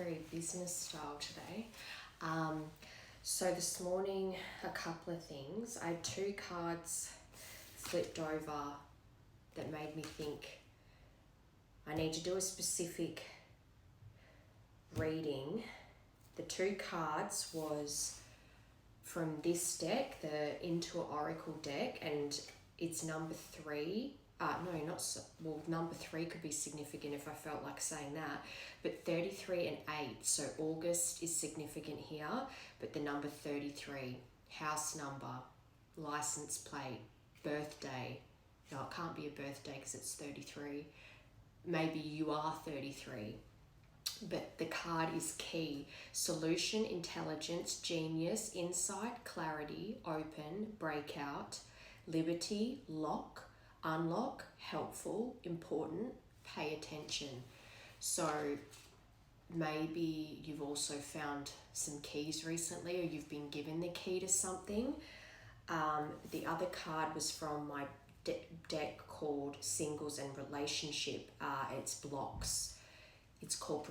very business style today. So this morning, a couple of things. I had 2 cards flipped over that made me think I need to do a specific reading. The 2 cards was from this deck, the Into Oracle deck, and it's number 3. Number 3 could be significant if I felt like saying that, but 33 and 8. So August is significant here, but the number 33, house number, license plate, birthday. No, it can't be a birthday because it's 33. Maybe you are 33. But the card is key. Solution, intelligence, genius, insight, clarity, open, breakout, liberty, lock, unlock, helpful, important, pay attention. So maybe you've also found some keys recently, or you've been given the key to something. The other card was from my deck called Singles and Relationship. It's blocks. It's called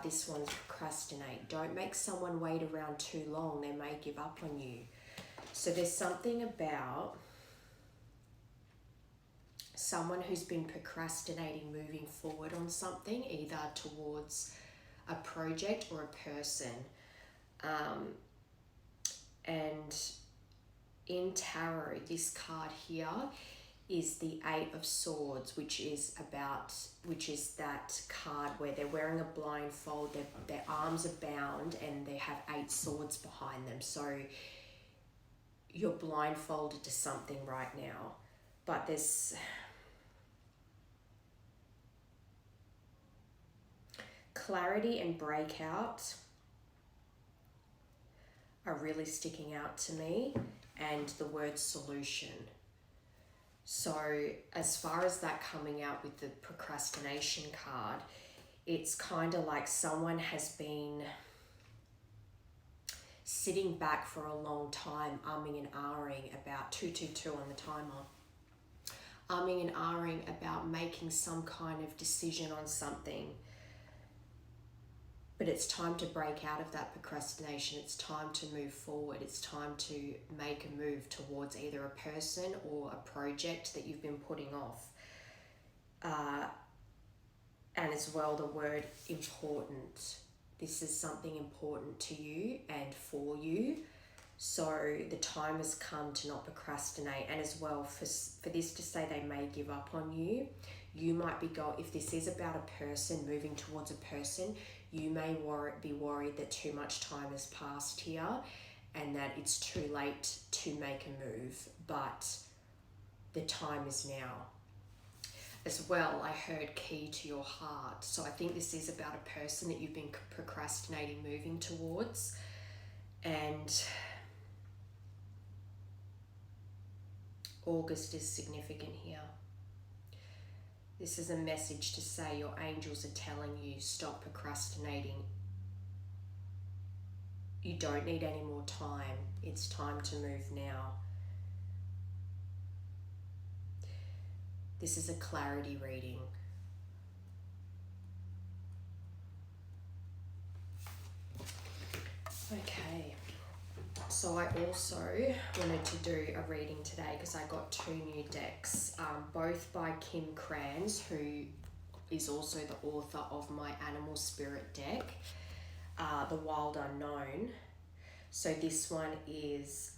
this one's procrastinate. Don't make someone wait around too long. They may give up on you. So there's something about someone who's been procrastinating moving forward on something, either towards a project or a person. And in tarot, this card here is the 8 of Swords, which is that card where they're wearing a blindfold, their arms are bound, and they have 8 swords behind them. So you're blindfolded to something right now, but there's clarity and breakout are really sticking out to me, and the word solution. So as far as that coming out with the procrastination card, it's kind of like someone has been sitting back for a long time, umming and ahhing about 222 on the timer, umming and ahhing about making some kind of decision on something. But it's time to break out of that procrastination. It's time to move forward. It's time to make a move towards either a person or a project that you've been putting off. And as well, the word important. This is something important to you and for you. So the time has come to not procrastinate. And as well, for this to say they may give up on you, you might be if this is about a person, moving towards a person, you may be worried that too much time has passed here and that it's too late to make a move, but the time is now. As well, I heard key to your heart. So I think this is about a person that you've been procrastinating moving towards. And August is significant here. This is a message to say your angels are telling you stop procrastinating. You don't need any more time. It's time to move now. This is a clarity reading. Okay. So I also wanted to do a reading today because I got 2 new decks, both by Kim Krans, who is also the author of my Animal Spirit deck, The Wild Unknown. So this one is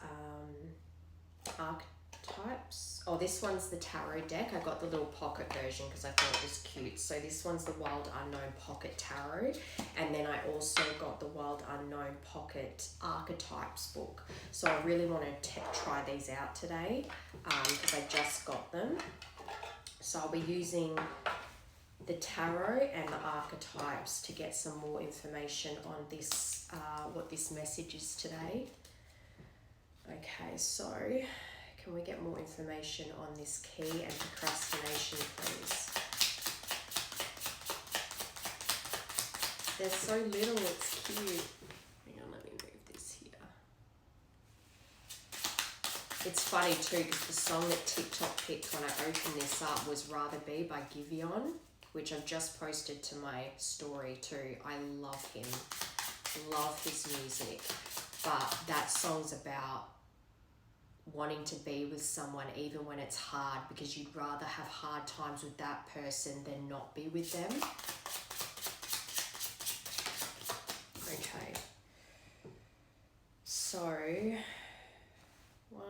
Archetypes. Oh, this one's the Tarot deck. I got the little pocket version because I thought it was cute. So this one's the Wild Unknown Pocket Tarot. And then I also got the Wild Unknown Pocket Archetypes book. So I really want to try these out today because I just got them. So I'll be using the Tarot and the Archetypes to get some more information on this, what this message is today. Okay, so can we get more information on this key and procrastination, please? They're so little, it's cute. Hang on, let me move this here. It's funny too, because the song that TikTok picked when I opened this up was Rather Be by Giveon. which I've just posted to my story too. I love him, love his music, but that song's about wanting to be with someone even when it's hard, because you'd rather have hard times with that person than not be with them. Okay. So 1,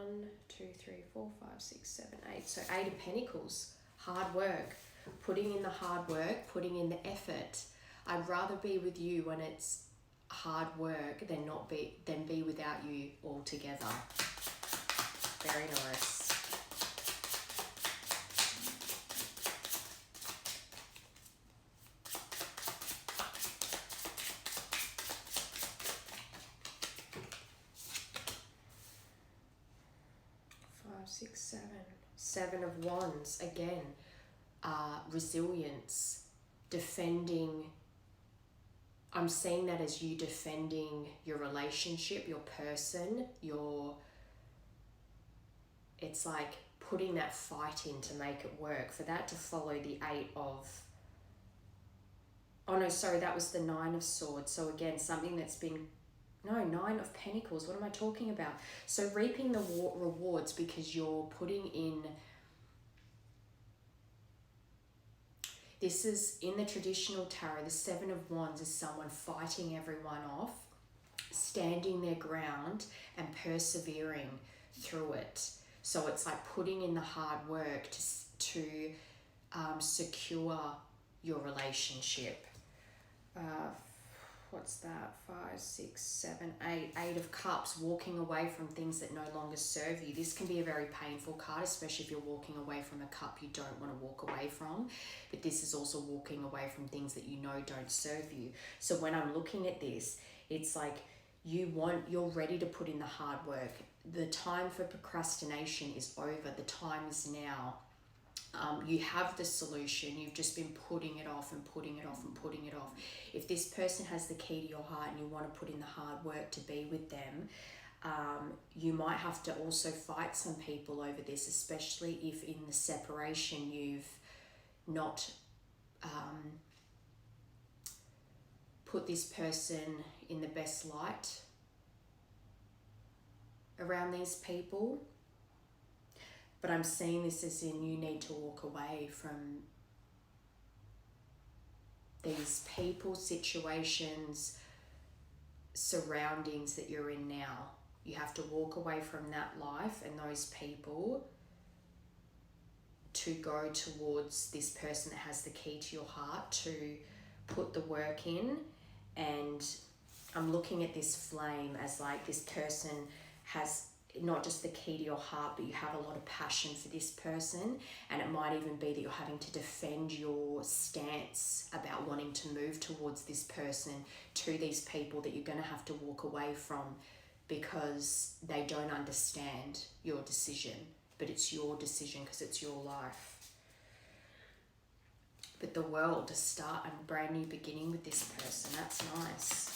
2, 3, 4, 5, 6, 7, 8. So 8 of Pentacles. Hard work. Putting in the hard work, putting in the effort. I'd rather be with you when it's hard work than be without you altogether. Very nice. Five, six, 7. 7 of Wands. Again, resilience, defending. I'm seeing that as you defending your relationship, your person, it's like putting that fight in to make it work. For that to follow the 8 of, oh no, sorry, that was the 9 of Swords. So again, something that's been, no, 9 of Pentacles. What am I talking about? So reaping the rewards because you're putting in, this is in the traditional tarot, the 7 of Wands is someone fighting everyone off, standing their ground and persevering through it. So it's like putting in the hard work to secure your relationship. What's that? 5, 6, 7, 8. 8 of Cups, walking away from things that no longer serve you. This can be a very painful card, especially if you're walking away from a cup you don't want to walk away from. But this is also walking away from things that you know don't serve you. So when I'm looking at this, it's like you're ready to put in the hard work. The time for procrastination is over. The time is now. You have the solution. You've just been putting it off and putting it off and putting it off. If this person has the key to your heart and you want to put in the hard work to be with them, you might have to also fight some people over this, especially if in the separation you've not put this person in the best light around these people. But I'm seeing this as in you need to walk away from these people, situations, surroundings that you're in now. You have to walk away from that life and those people to go towards this person that has the key to your heart, to put the work in. And I'm looking at this flame as like this person has not just the key to your heart, but you have a lot of passion for this person, and it might even be that you're having to defend your stance about wanting to move towards this person to these people that you're going to have to walk away from because they don't understand your decision, but it's your decision because it's your life. But the world, to start a brand new beginning with this person, that's nice.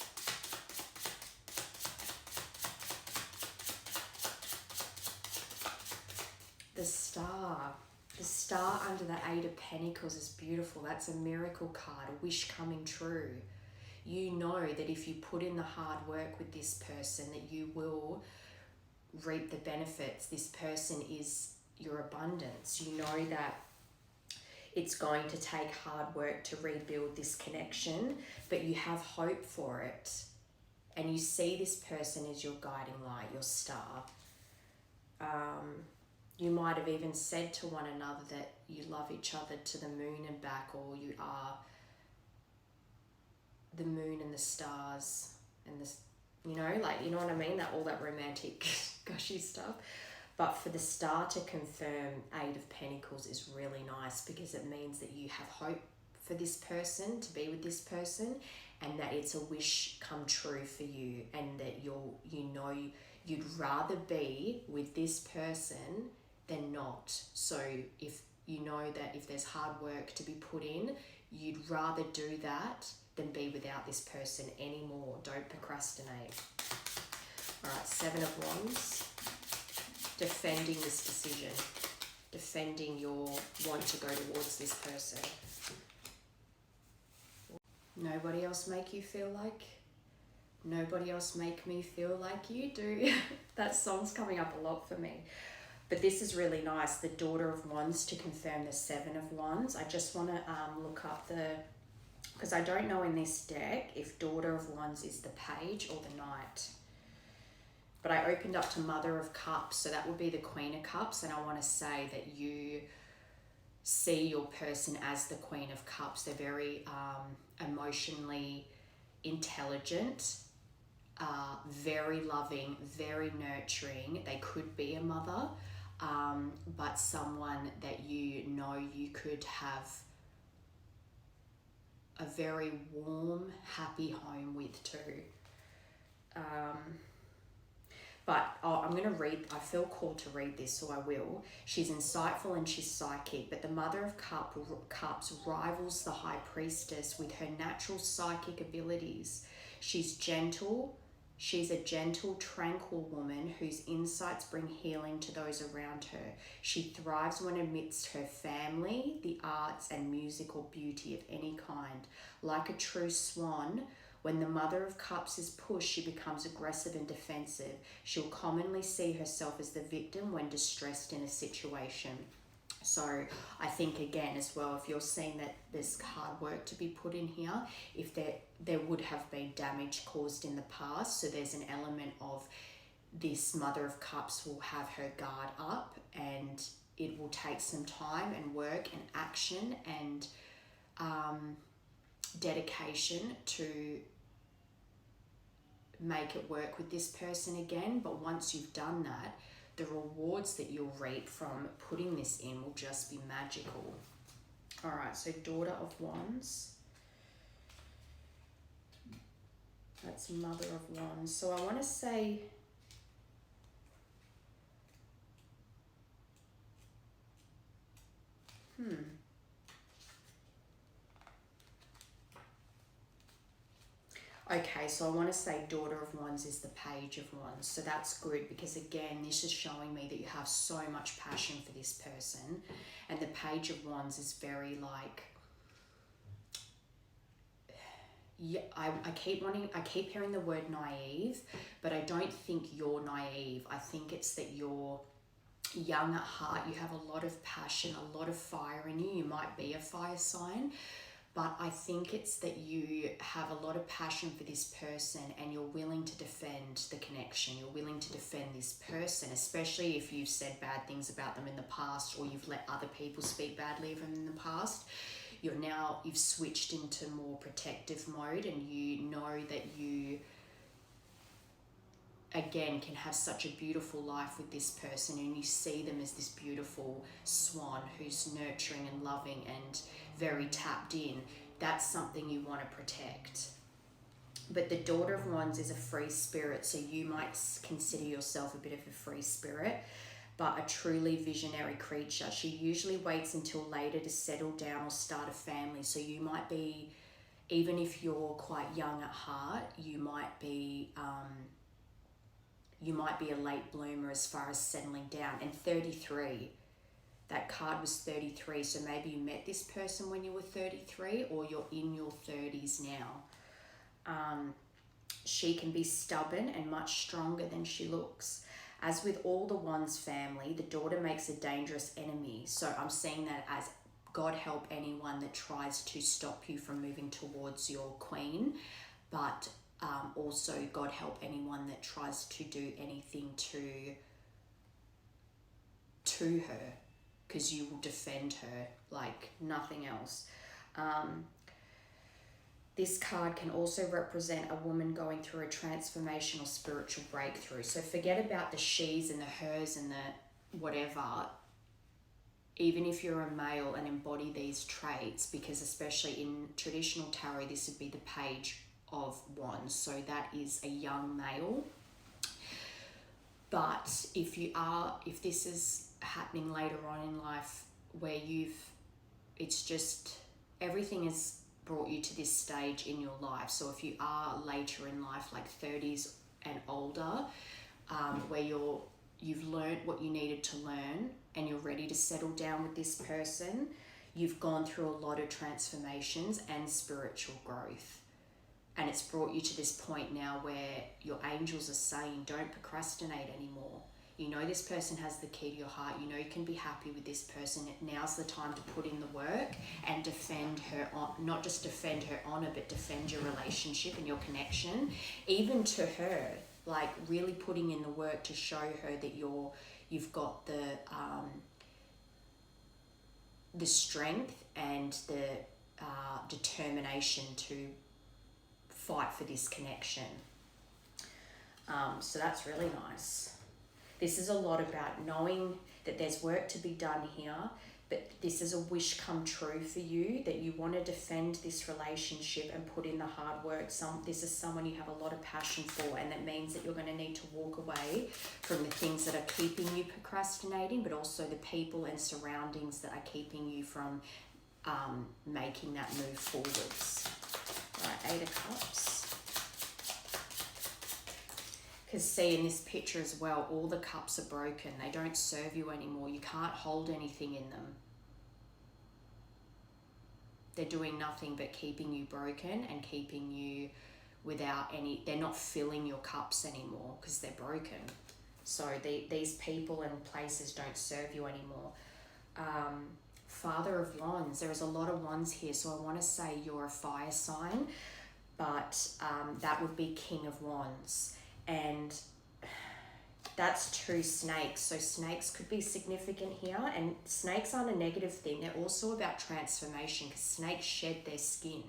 The star under the 8 of Pentacles is beautiful. That's a miracle card, a wish coming true. You know that if you put in the hard work with this person, that you will reap the benefits. This person is your abundance. You know that it's going to take hard work to rebuild this connection, but you have hope for it. And you see this person as your guiding light, your star. You might have even said to one another that you love each other to the moon and back, or you are the moon and the stars and this, you know what I mean? That all that romantic gushy stuff. But for the star to confirm 8 of Pentacles is really nice, because it means that you have hope for this person, to be with this person, and that it's a wish come true for you, and that you'd rather be with this person than not. So if you know that if there's hard work to be put in, you'd rather do that than be without this person anymore. Don't procrastinate. All right, 7 of Wands. Defending this decision. Defending your want to go towards this person. Nobody else make you feel like, nobody else make me feel like you do. That song's coming up a lot for me. But this is really nice, the Daughter of Wands to confirm the Seven of Wands. I just want to look up because I don't know in this deck if Daughter of Wands is the Page or the Knight. But I opened up to Mother of Cups, so that would be the Queen of Cups, and I want to say that you see your person as the Queen of Cups. They're very emotionally intelligent, very loving, very nurturing. They could be a mother, but someone that you could have a very warm, happy home with too. I'm going to read, I feel called to read this, so I will. She's insightful and she's psychic, but the Mother of Cups rivals the High Priestess with her natural psychic abilities. She's gentle. She's a gentle, tranquil woman whose insights bring healing to those around her. She thrives when amidst her family, the arts, and music or beauty of any kind. Like a true swan, when the Mother of Cups is pushed, she becomes aggressive and defensive. She'll commonly see herself as the victim when distressed in a situation. So I think again as well, if you're seeing that there's hard work to be put in here, if there would have been damage caused in the past, so there's an element of this Mother of Cups will have her guard up, and it will take some time and work and action and dedication to make it work with this person again. But once you've done that, the rewards that you'll reap from putting this in will just be magical. All right, so Daughter of Wands. That's Mother of Wands. So I want to say, Okay, so I want to say Daughter of Wands is the Page of Wands. So that's good, because again, this is showing me that you have so much passion for this person. And the Page of Wands is very like, yeah, I keep hearing the word naive, but I don't think you're naive. I think it's that you're young at heart. You have a lot of passion, a lot of fire in you. You might be a fire sign. But I think it's that you have a lot of passion for this person and you're willing to defend the connection. You're willing to defend this person, especially if you've said bad things about them in the past, or you've let other people speak badly of them in the past. You've switched into more protective mode, and you know that you, again, can have such a beautiful life with this person, and you see them as this beautiful swan who's nurturing and loving and very tapped in. That's something you want to protect. But the Daughter of Wands is a free spirit, so you might consider yourself a bit of a free spirit, but a truly visionary creature. She usually waits until later to settle down or start a family. So you might be, even if you're quite young at heart, you might be a late bloomer as far as settling down. And 33, that card was 33, so maybe you met this person when you were 33, or you're in your 30s now. She can be stubborn and much stronger than she looks. As with all the Wands family, the daughter makes a dangerous enemy. So I'm seeing that as God help anyone that tries to stop you from moving towards your queen, but also God help anyone that tries to do anything to her, because you will defend her like nothing else. This card can also represent a woman going through a transformational spiritual breakthrough. So forget about the she's and the hers and the whatever. Even if you're a male and embody these traits, because especially in traditional tarot, this would be the Page of Wands. So that is a young male. But if this is happening later on in life, where it's just, everything has brought you to this stage in your life. So if you are later in life, like 30s and older, where you've learned what you needed to learn and you're ready to settle down with this person, you've gone through a lot of transformations and spiritual growth. And it's brought you to this point now where your angels are saying, don't procrastinate anymore. You know this person has the key to your heart. You know you can be happy with this person. Now's the time to put in the work and defend her, not just defend her honor, but defend your relationship and your connection. Even to her, like really putting in the work to show her that you've got the strength and the determination to fight for this connection. So that's really nice. This is a lot about knowing that there's work to be done here, but this is a wish come true for you, that you want to defend this relationship and put in the hard work. This is someone you have a lot of passion for, and that means that you're going to need to walk away from the things that are keeping you procrastinating, but also the people and surroundings that are keeping you from making that move forwards. Right, 8 of Cups. Because see, in this picture as well, all the cups are broken. They don't serve you anymore. You can't hold anything in them. They're doing nothing but keeping you broken and keeping you without any... They're not filling your cups anymore because they're broken. So these people and places don't serve you anymore. Father of Wands. There is a lot of wands here, so I want to say you're a fire sign, but that would be King of Wands. And that's 2 snakes. So snakes could be significant here. And snakes aren't a negative thing. They're also about transformation because snakes shed their skin.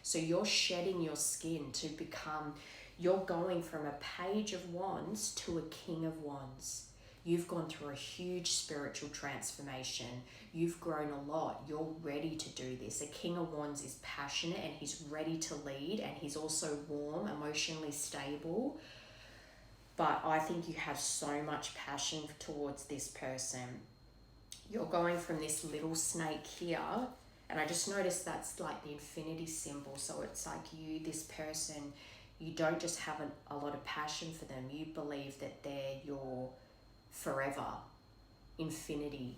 So you're shedding your skin to become... You're going from a Page of Wands to a King of Wands. You've gone through a huge spiritual transformation. You've grown a lot. You're ready to do this. A King of Wands is passionate and he's ready to lead, and he's also warm, emotionally stable. But I think you have so much passion towards this person. You're going from this little snake here, and I just noticed that's like the infinity symbol. So it's like you, this person, you don't just have a lot of passion for them. You believe that they're your forever, infinity.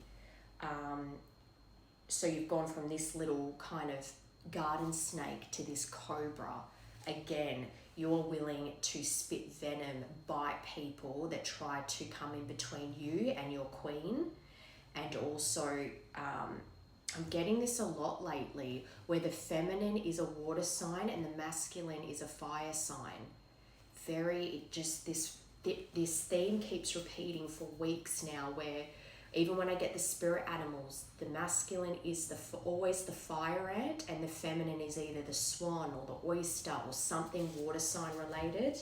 So you've gone from this little kind of garden snake to this cobra. Again, you're willing to spit venom, bite people that try to come in between you and your queen. And also, I'm getting this a lot lately, where the feminine is a water sign and the masculine is a fire sign. This theme keeps repeating for weeks now, where even when I get the spirit animals, the masculine is always the fire ant, and the feminine is either the swan or the oyster or something water sign related.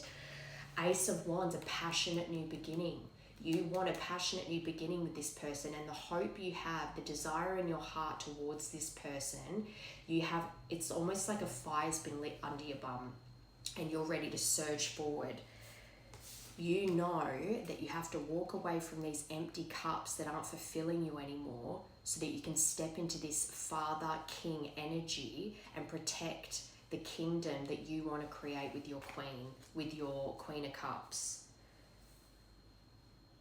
Ace of Wands, a passionate new beginning. You want a passionate new beginning with this person, and the hope you have, the desire in your heart towards this person, it's almost like a fire's been lit under your bum and you're ready to surge forward. You know that you have to walk away from these empty cups that aren't fulfilling you anymore, so that you can step into this father king energy and protect the kingdom that you want to create with your queen of cups.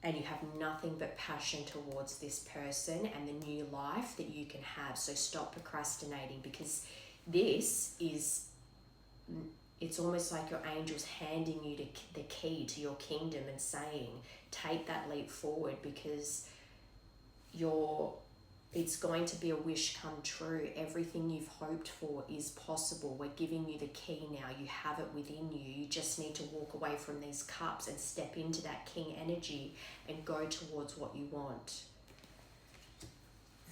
And you have nothing but passion towards this person and the new life that you can have. So stop procrastinating, because it's almost like your angels handing you the key to your kingdom and saying, take that leap forward, because it's going to be a wish come true. Everything you've hoped for is possible. We're giving you the key now. You have it within you. You just need to walk away from these cups and step into that king energy and go towards what you want.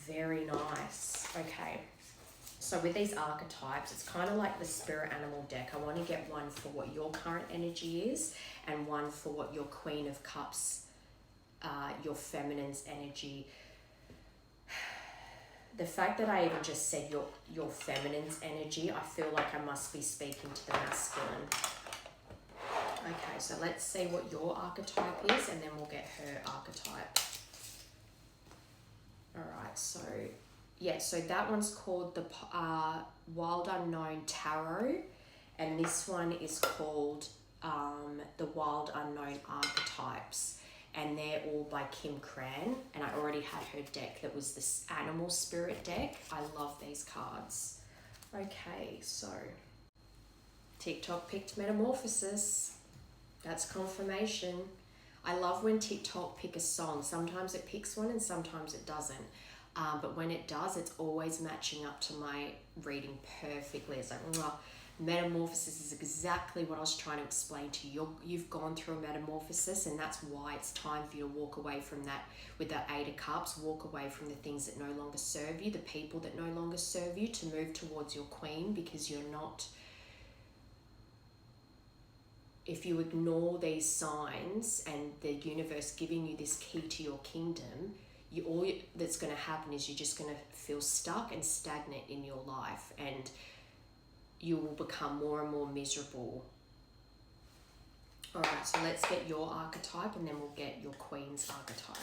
Very nice. Okay. So with these archetypes, it's kind of like the spirit animal deck. I want to get one for what your current energy is, and one for what your Queen of Cups, your feminine's energy. The fact that I even just said your feminine's energy, I feel like I must be speaking to the masculine. Okay, so let's see what your archetype is, and then we'll get her archetype. All right, so that one's called the Wild Unknown Tarot, and this one is called the Wild Unknown Archetypes. and they're all by Kim Cran, and I already had her deck that was this Animal Spirit deck. I love these cards. Okay, so TikTok picked Metamorphosis. That's confirmation. I love when TikTok pick a song. Sometimes it picks one and sometimes it doesn't. But when it does, it's always matching up to my reading perfectly. It's like, mwah. Metamorphosis is exactly what I was trying to explain to you. You've gone through a metamorphosis, and that's why it's time for you to walk away from that with that Eight of Cups. Walk away from the things that no longer serve you, the people that no longer serve you, to move towards your queen, because you're not... If you ignore these signs and the universe giving you this key to your kingdom, that's going to happen is you're just going to feel stuck and stagnant in your life, and you will become more and more miserable. All right, so let's get your archetype and then we'll get your queen's archetype.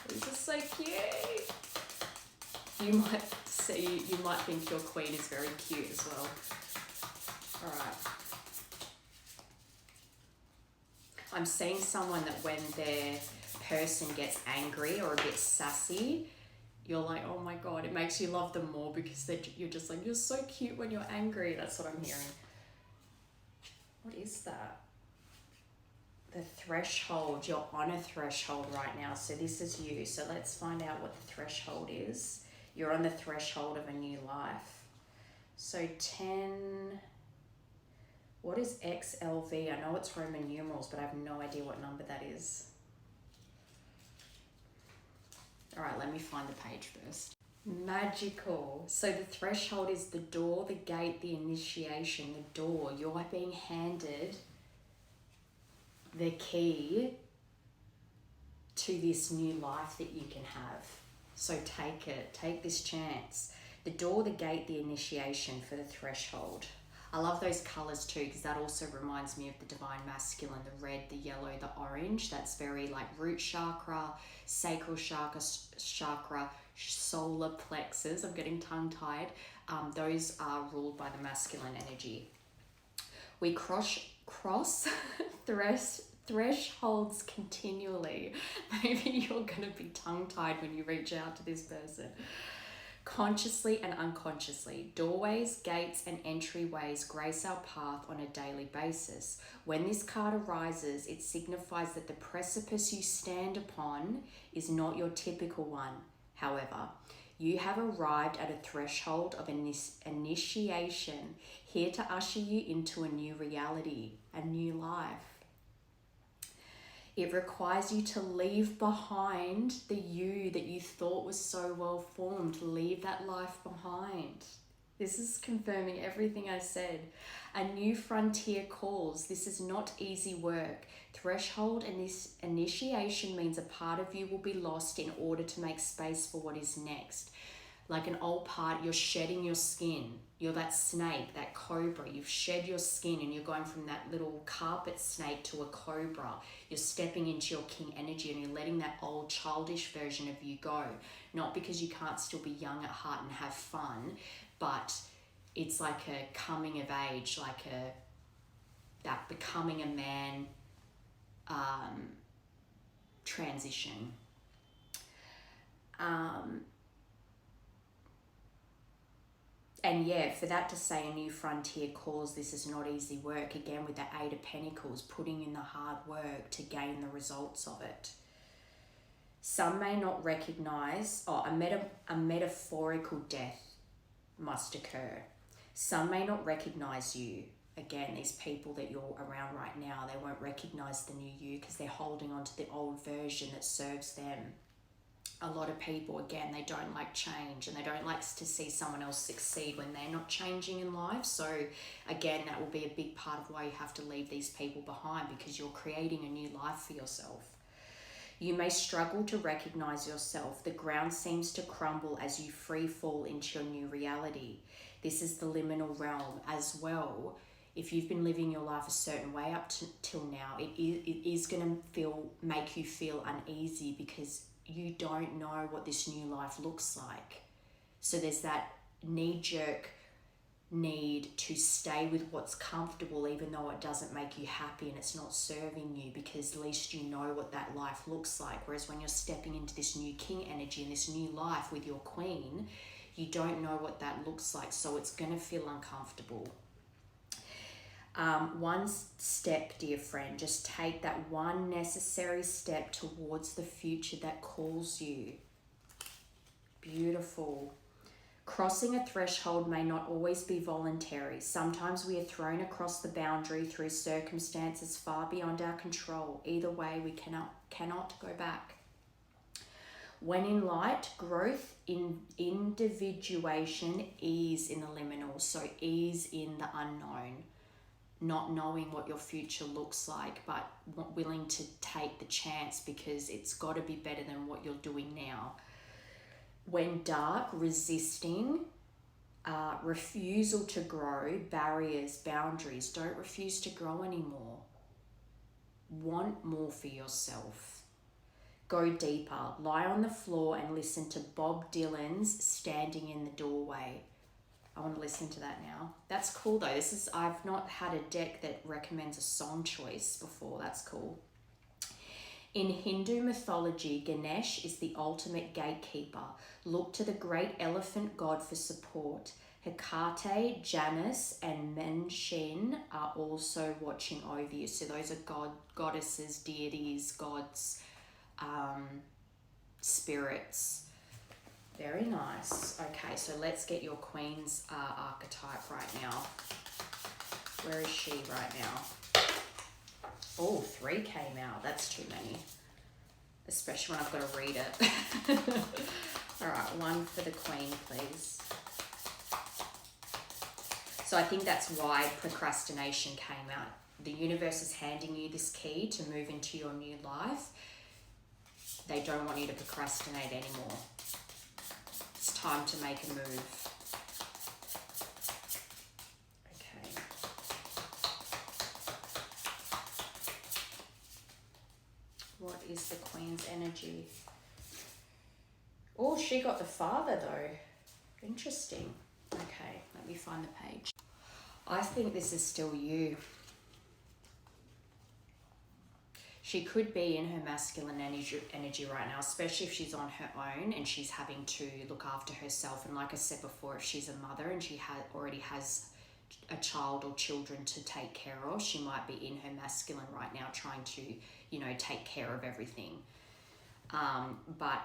These are so cute. You might think your queen is very cute as well. All right. I'm seeing someone that when their person gets angry or a bit sassy, you're like, oh my God, it makes you love them more because you're just like, you're so cute when you're angry. That's what I'm hearing. What is that? The threshold. You're on a threshold right now. So this is you. So let's find out what the threshold is. You're on the threshold of a new life. So 10... What is XLV? I know it's Roman numerals, but I have no idea what number that is. All right, let me find the page first. Magical. So the threshold is the door, the gate, the initiation, the door. You're being handed the key to this new life that you can have. So take it. Take this chance. The door, the gate, the initiation for the threshold. I love those colors too, because that also reminds me of the divine masculine, the red, the yellow, the orange. That's very like root chakra, sacral chakra, solar plexus. I'm getting tongue tied. Those are ruled by the masculine energy. We cross thresholds continually. Maybe you're going to be tongue tied when you reach out to this person. Consciously and unconsciously, doorways, gates, and entryways grace our path on a daily basis. When this card arises, it signifies that the precipice you stand upon is not your typical one. However, you have arrived at a threshold of initiation, here to usher you into a new reality, a new life. It requires you to leave behind the you that you thought was so well formed. Leave that life behind. This is confirming everything I said. A new frontier calls. This is not easy work. Threshold and this initiation means a part of you will be lost in order to make space for what is next. Like an old part, you're shedding your skin. You're that snake, that cobra. You've shed your skin and you're going from that little carpet snake to a cobra. You're stepping into your king energy and you're letting that old childish version of you go. Not because you can't still be young at heart and have fun, but it's like a coming of age, like that becoming a man transition. And yeah, for that to say a new frontier calls, this is not easy work. Again, with the Eight of Pentacles, putting in the hard work to gain the results of it. Some may not recognize, a metaphorical death must occur. Some may not recognize you. Again, these people that you're around right now, they won't recognize the new you because they're holding on to the old version that serves them. A lot of people, again, they don't like change and they don't like to see someone else succeed when they're not changing in life. So again, that will be a big part of why you have to leave these people behind, because you're creating a new life for yourself. You may struggle to recognize yourself. The ground seems to crumble as you free fall into your new reality. This is the liminal realm as well. If you've been living your life a certain way up till now, it is going to make you feel uneasy because you don't know what this new life looks like. So there's that knee-jerk need to stay with what's comfortable even though it doesn't make you happy and it's not serving you, because at least you know what that life looks like. Whereas when you're stepping into this new king energy and this new life with your queen, you don't know what that looks like, so it's going to feel uncomfortable. One step, dear friend, just take that one necessary step towards the future that calls you. Beautiful. Crossing a threshold may not always be voluntary. Sometimes we are thrown across the boundary through circumstances far beyond our control. Either way, we cannot go back. When in light, growth in individuation, ease in the liminal, so ease in the unknown, not knowing what your future looks like, but willing to take the chance because it's got to be better than what you're doing now. When dark, resisting, refusal to grow, barriers, boundaries. Don't refuse to grow anymore. Want more for yourself. Go deeper. Lie on the floor and listen to Bob Dylan's Standing in the Doorway. I want to listen to that now. That's cool though. I've not had a deck that recommends a song choice before. That's cool. In Hindu mythology, Ganesh is the ultimate gatekeeper. Look to the great elephant god for support. Hecate, Janus, and Menshin are also watching over you. So those are goddesses, deities, gods, spirits. Very nice. Okay, so let's get your Queen's archetype right now. Where is she right now? Oh, 3 came out. That's too many. Especially when I've got to read it. All right, 1 for the Queen, please. So I think that's why procrastination came out. The universe is handing you this key to move into your new life. They don't want you to procrastinate anymore. It's time to make a move. What is the Queen's energy? Oh, she got the Father though. Interesting. Okay, let me find the page. I think this is still you. She could be in her masculine energy right now, especially if she's on her own and she's having to look after herself. And like I said before, if she's a mother and she already has a child or children to take care of, she might be in her masculine right now trying to, take care of everything. But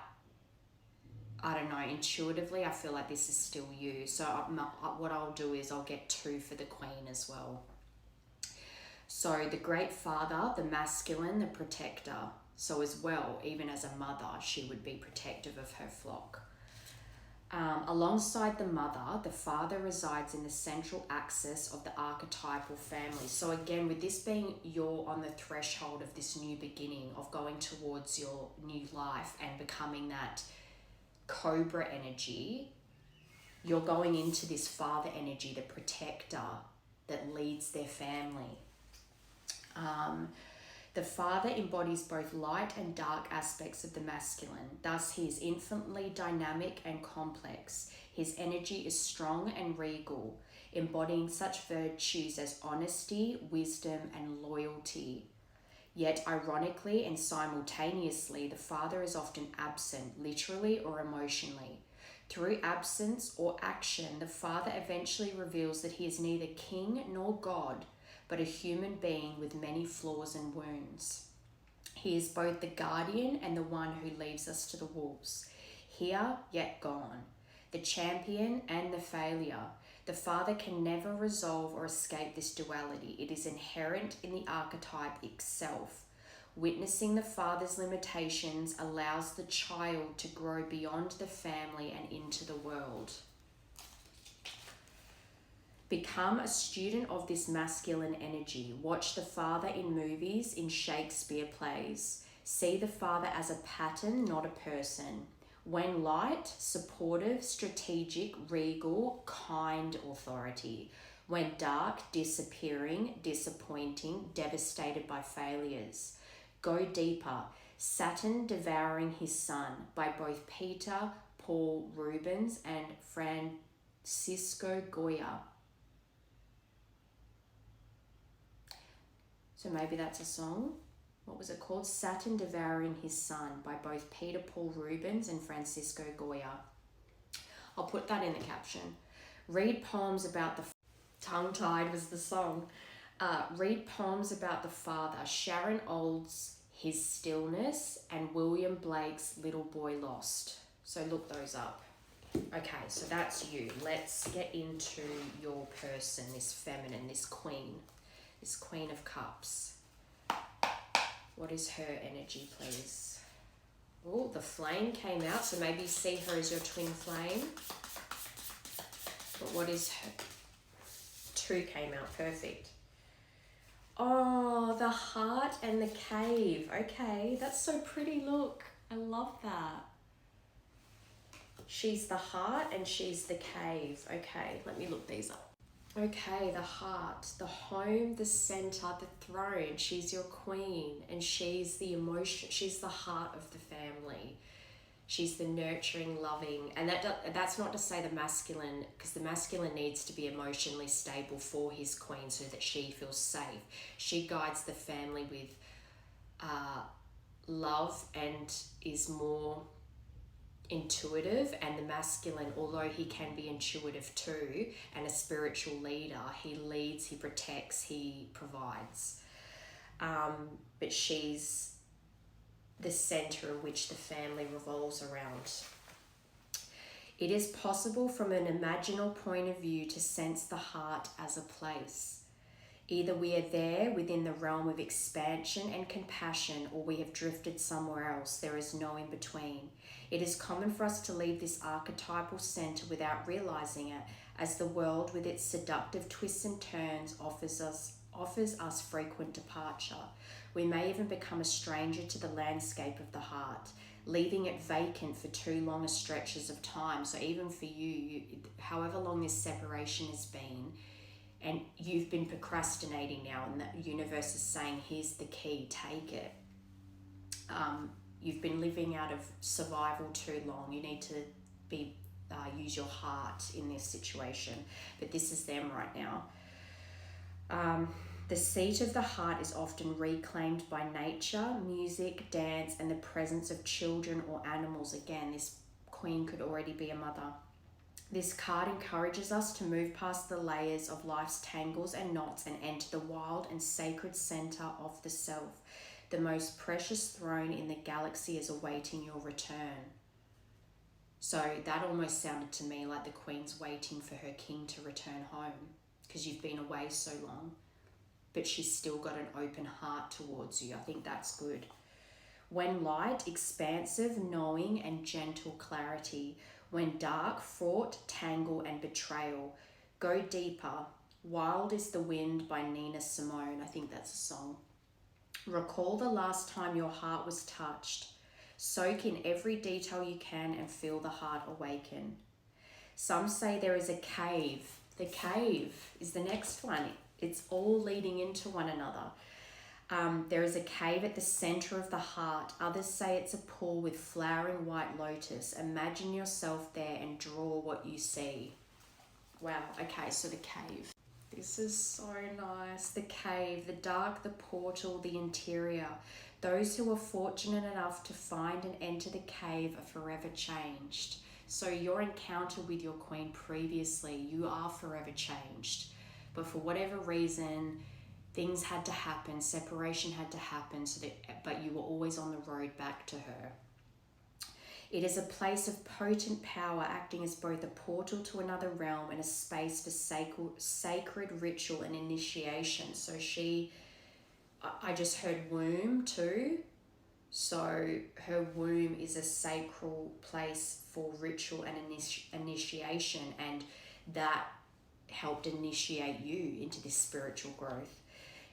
I don't know, intuitively I feel like this is still you. So what I'll do is I'll get 2 for the Queen as well. So the Great Father, the masculine, the protector. So as well, even as a mother, she would be protective of her flock. Alongside the mother, the father resides in the central axis of the archetypal family. So again, with this being you're on the threshold of this new beginning, of going towards your new life and becoming that Cobra energy, you're going into this father energy, the protector that leads their family. The father embodies both light and dark aspects of the masculine. Thus, he is infinitely dynamic and complex. His energy is strong and regal, embodying such virtues as honesty, wisdom, and loyalty. Yet, ironically and simultaneously, the father is often absent, literally or emotionally. Through absence or action, the father eventually reveals that he is neither king nor god, but a human being with many flaws and wounds. He is both the guardian and the one who leaves us to the wolves, here yet gone, the champion and the failure. The father can never resolve or escape this duality. It is inherent in the archetype itself. Witnessing the father's limitations allows the child to grow beyond the family and into the world. Become a student of this masculine energy. Watch the father in movies, in Shakespeare plays. See the father as a pattern, not a person. When light, supportive, strategic, regal, kind authority. When dark, disappearing, disappointing, devastated by failures. Go deeper. Saturn devouring his son by both Peter, Paul Rubens and Francisco Goya. So maybe that's a song. What was it called? Saturn Devouring His Son by both Peter Paul Rubens and Francisco Goya. I'll put that in the caption. Read poems about the... Tongue-tied was the song. Read poems about the father. Sharon Olds' His Stillness and William Blake's Little Boy Lost. So look those up. Okay, so that's you. Let's get into your person, this feminine, this queen of cups. What is her energy, please? Oh, the flame came out, so maybe you see her as your twin flame. But what is her? 2 came out, perfect. Oh, the heart and the cave. Okay, that's so pretty, look. I love that. She's the heart and she's the cave. Okay, let me look these up. Okay, the heart, the home, the center, the throne. She's your queen and she's the emotion. She's the heart of the family. She's the nurturing, loving. And that's not to say the masculine, because the masculine needs to be emotionally stable for his queen so that she feels safe. She guides the family with love and is more intuitive, and the masculine, although he can be intuitive too and a spiritual leader, he leads, he protects, he provides, but she's the center in which the family revolves around. It is possible from an imaginal point of view to sense the heart as a place. Either we are there within the realm of expansion and compassion, or we have drifted somewhere else. There is no in between. It is common for us to leave this archetypal center without realizing it, as the world with its seductive twists and turns offers us frequent departure. We may even become a stranger to the landscape of the heart, leaving it vacant for too long stretches of time. So even for you, however long this separation has been, and you've been procrastinating now, and the universe is saying, here's the key, take it. You've been living out of survival too long. You need to use your heart in this situation. But this is them right now. The seat of the heart is often reclaimed by nature, music, dance, and the presence of children or animals. Again, this queen could already be a mother. This card encourages us to move past the layers of life's tangles and knots and enter the wild and sacred center of the self. The most precious throne in the galaxy is awaiting your return. So that almost sounded to me like the queen's waiting for her king to return home, because you've been away so long, but she's still got an open heart towards you. I think that's good. When light, expansive, knowing, and gentle clarity. When dark, fraught, tangle, and betrayal. Go deeper. Wild is the Wind by Nina Simone. I think that's a song. Recall the last time your heart was touched. Soak in every detail you can and feel the heart awaken. Some say there is a cave. The cave is the next one. It's all leading into one another. There is a cave at the center of the heart. Others say it's a pool with flowering white lotus. Imagine yourself there and draw what you see. Wow, okay, so the cave. This is so nice. The cave, the dark, the portal, the interior. Those who are fortunate enough to find and enter the cave are forever changed. So your encounter with your queen previously, you are forever changed. But for whatever reason, things had to happen, separation had to happen, but you were always on the road back to her. It is a place of potent power, acting as both a portal to another realm and a space for sacred ritual and initiation. So I just heard womb too. So her womb is a sacral place for ritual and initiation, and that helped initiate you into this spiritual growth.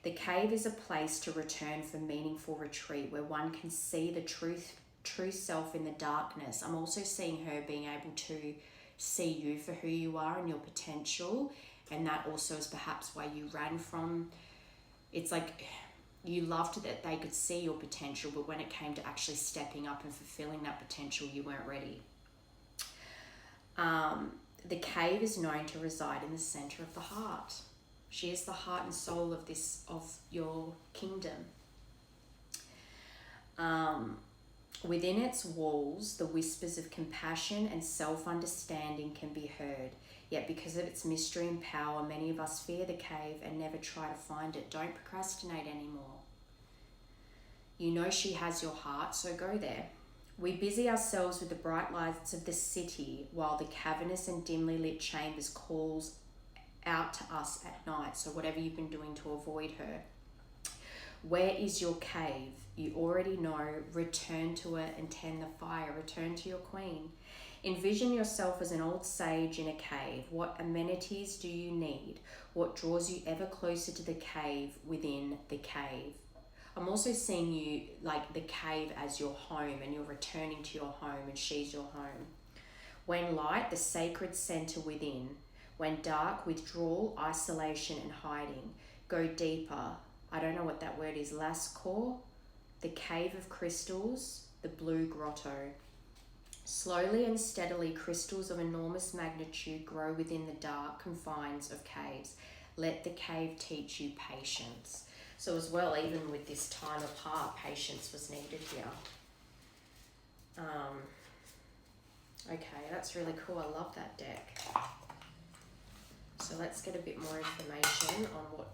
The cave is a place to return for meaningful retreat where one can see the true self in the darkness. I'm also seeing her being able to see you for who you are and your potential, and that also is perhaps why you ran from. It's like you loved that they could see your potential, but when it came to actually stepping up and fulfilling that potential, you weren't ready. The cave is known to reside in the center of the heart. She is the heart and soul of your kingdom. Within its walls, the whispers of compassion and self-understanding can be heard. Yet because of its mystery and power, many of us fear the cave and never try to find it. Don't procrastinate anymore. You know she has your heart, so go there. We busy ourselves with the bright lights of the city while the cavernous and dimly lit chambers calls out to us at night. So whatever you've been doing to avoid her. Where is your cave? You already know. Return to it and tend the fire. Return to your queen. Envision yourself as an old sage in a cave. What amenities do you need? What draws you ever closer to the cave within the cave? I'm also seeing you like the cave as your home, and you're returning to your home and she's your home. When light, the sacred center within. When dark, withdrawal, isolation and hiding. Go deeper. I don't know what that word is. Lascaux, the cave of crystals, the blue grotto. Slowly and steadily, crystals of enormous magnitude grow within the dark confines of caves. Let the cave teach you patience. So as well, even with this time apart, patience was needed here. Okay, that's really cool. I love that deck. So let's get a bit more information on what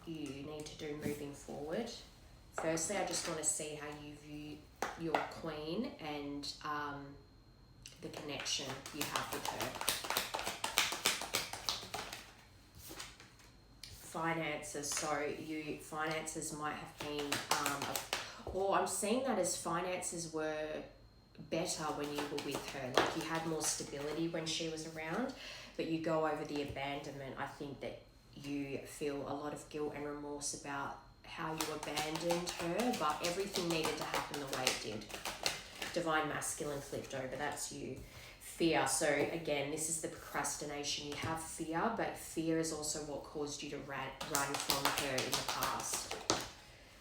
you need to do moving forward. Firstly, I just want to see how you view your queen and the connection you have with her. Finances. So finances might have been, or I'm seeing that as finances were better when you were with her. Like you had more stability when she was around, but you go over the abandonment. I think that you feel a lot of guilt and remorse about how you abandoned her, but everything needed to happen the way it did. Divine masculine flipped over, that's you. Fear. So again, this is the procrastination. You have fear, but fear is also what caused you to run from her in the past.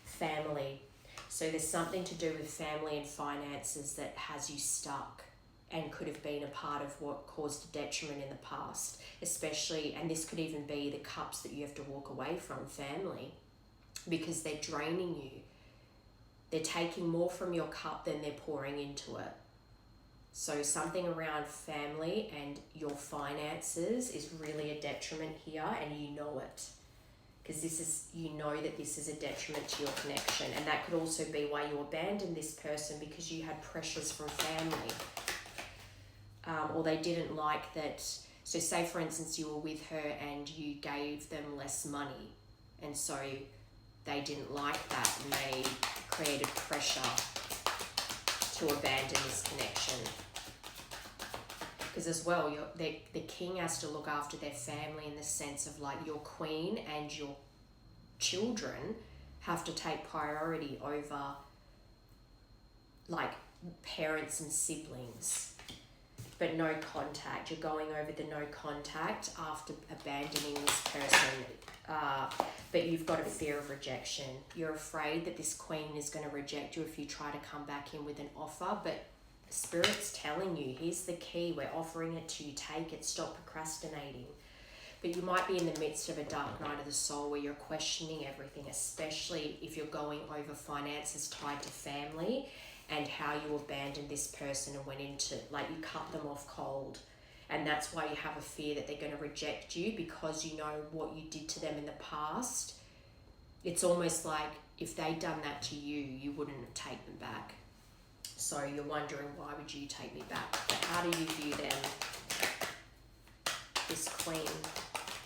Family. So there's something to do with family and finances that has you stuck and could have been a part of what caused a detriment in the past, especially, and this could even be the cups that you have to walk away from, family, because they're draining you. They're taking more from your cup than they're pouring into it. So something around family and your finances is really a detriment here, and you know it. Because you know that this is a detriment to your connection. And that could also be why you abandoned this person, because you had pressures from family. Or they didn't like that. So say for instance you were with her and you gave them less money, and so they didn't like that and they created pressure to abandon this connection. Because as well, the king has to look after their family in the sense of like your queen and your children have to take priority over like parents and siblings. But no contact. You're going over the no contact after abandoning this person. But you've got a fear of rejection. You're afraid that this queen is going to reject you if you try to come back in with an offer. But Spirit's telling you, here's the key. We're offering it to you. Take it. Stop procrastinating. But you might be in the midst of a dark night of the soul where you're questioning everything, especially if you're going over finances tied to family, and how you abandoned this person and went into, like, you cut them off cold. And that's why you have a fear that they're going to reject you, because you know what you did to them in the past. It's almost like if they'd done that to you, you wouldn't take them back. So you're wondering, why would you take me back? But how do you view them? This queen,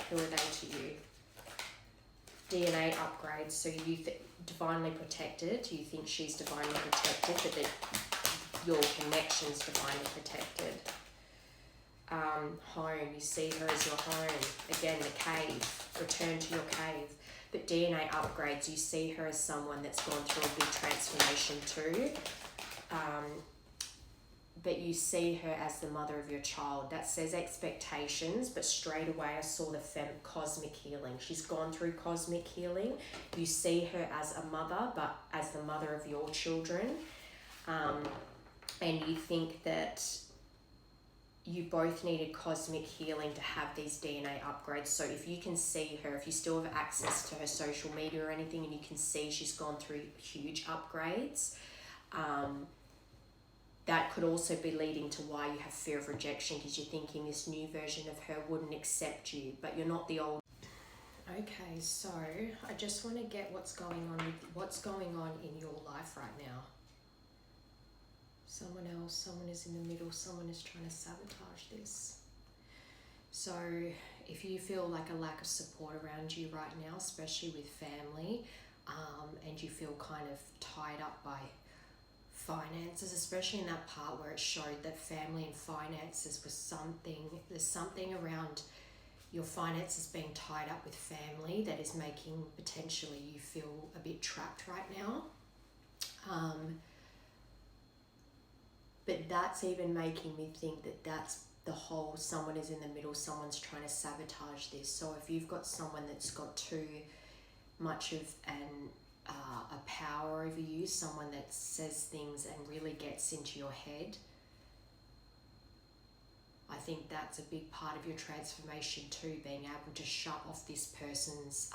who are they to you? DNA upgrades. So you divinely protected. You think she's divinely protected, but that your connection's divinely protected. Home. You see her as your home. Again, the cave. Return to your cave. But DNA upgrades. You see her as someone that's gone through a big transformation too. But you see her as the mother of your child. That says expectations, but straight away I saw the cosmic healing. She's gone through cosmic healing. You see her as a mother, but as the mother of your children. And you think that you both needed cosmic healing to have these DNA upgrades. So if you can see her, if you still have access to her social media or anything, and you can see she's gone through huge upgrades, that could also be leading to why you have fear of rejection, because you're thinking this new version of her wouldn't accept you, but you're not the old. Okay, so I just want to get what's going on in your life right now. Someone else, someone is in the middle, someone is trying to sabotage this. So if you feel like a lack of support around you right now, especially with family, and you feel kind of tied up by finances, especially in that part where it showed that family and finances was there's something around your finances being tied up with family that is making potentially you feel a bit trapped right now. But that's even making me think that that's the whole someone is in the middle, someone's trying to sabotage this. So if you've got someone that's got too much of a power over you, someone that says things and really gets into your head, I think that's a big part of your transformation too, being able to shut off this person's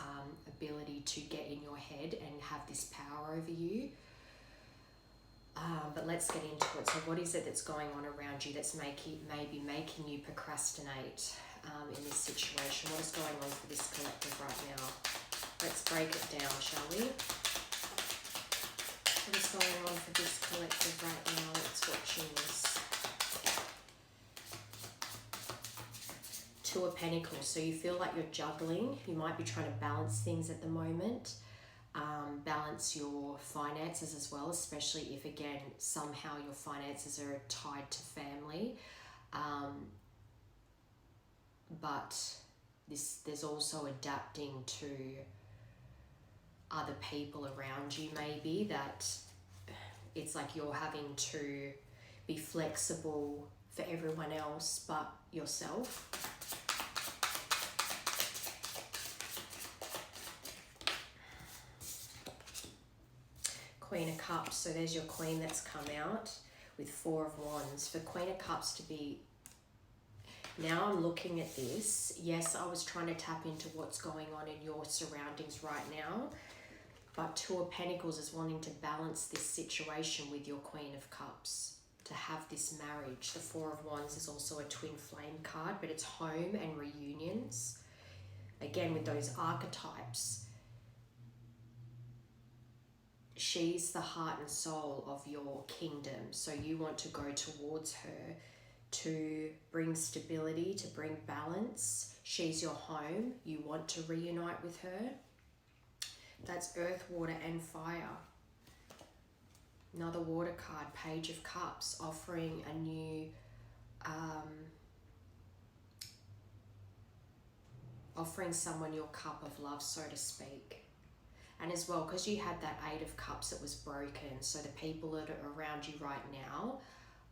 ability to get in your head and have this power over you. But let's get into it. So what is it that's going on around you that's maybe making you procrastinate in this situation? What is going on for this collective right now? Let's break it down, shall we? What is going on for this collective right now that's watching this? Two of Pentacles. So you feel like you're juggling. You might be trying to balance things at the moment. Balance your finances as well, especially if, again, somehow your finances are tied to family. But there's also adapting to other people around you, maybe, that it's like you're having to be flexible for everyone else but yourself. Queen of Cups. So there's your Queen that's come out with Four of Wands. For Queen of Cups to be... Now I'm looking at this. Yes, I was trying to tap into what's going on in your surroundings right now. But Two of Pentacles is wanting to balance this situation with your Queen of Cups, to have this marriage. The Four of Wands is also a twin flame card, but it's home and reunions. Again, with those archetypes. She's the heart and soul of your kingdom. So you want to go towards her to bring stability, to bring balance. She's your home. You want to reunite with her. That's earth, water, and fire. Another water card, Page of Cups, offering a new, offering someone your cup of love, so to speak. And as well, because you had that Eight of Cups that was broken, so the people that are around you right now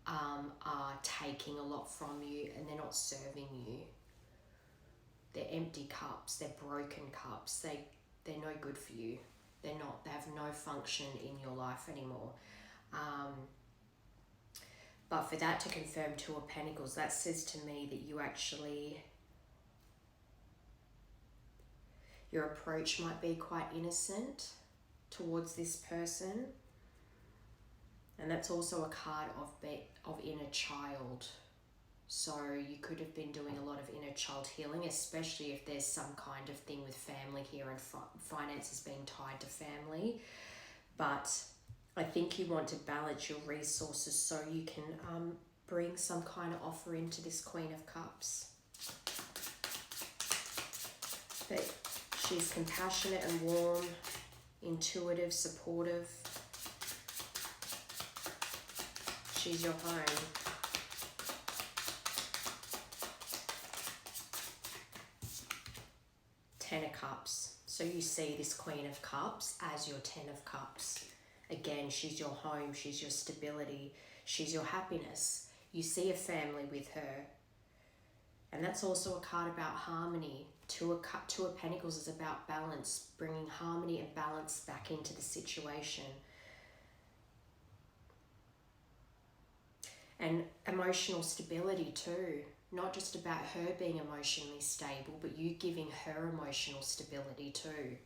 are taking a lot from you and they're not serving you. They're empty cups, they're broken cups, they're no good for you. They have no function in your life anymore. But for that to confirm Two of Pentacles, that says to me that you actually... Your approach might be quite innocent towards this person. And that's also a card of inner child. So you could have been doing a lot of inner child healing, especially if there's some kind of thing with family here and finances being tied to family. But I think you want to balance your resources so you can bring some kind of offer into this Queen of Cups. But she's compassionate and warm, intuitive, supportive. She's your home. Ten of Cups. So you see this Queen of Cups as your Ten of Cups. Again, she's your home, she's your stability, she's your happiness. You see a family with her. And that's also a card about harmony. Two of Pentacles is about balance, bringing harmony and balance back into the situation. And emotional stability too. Not just about her being emotionally stable, but you giving her emotional stability too.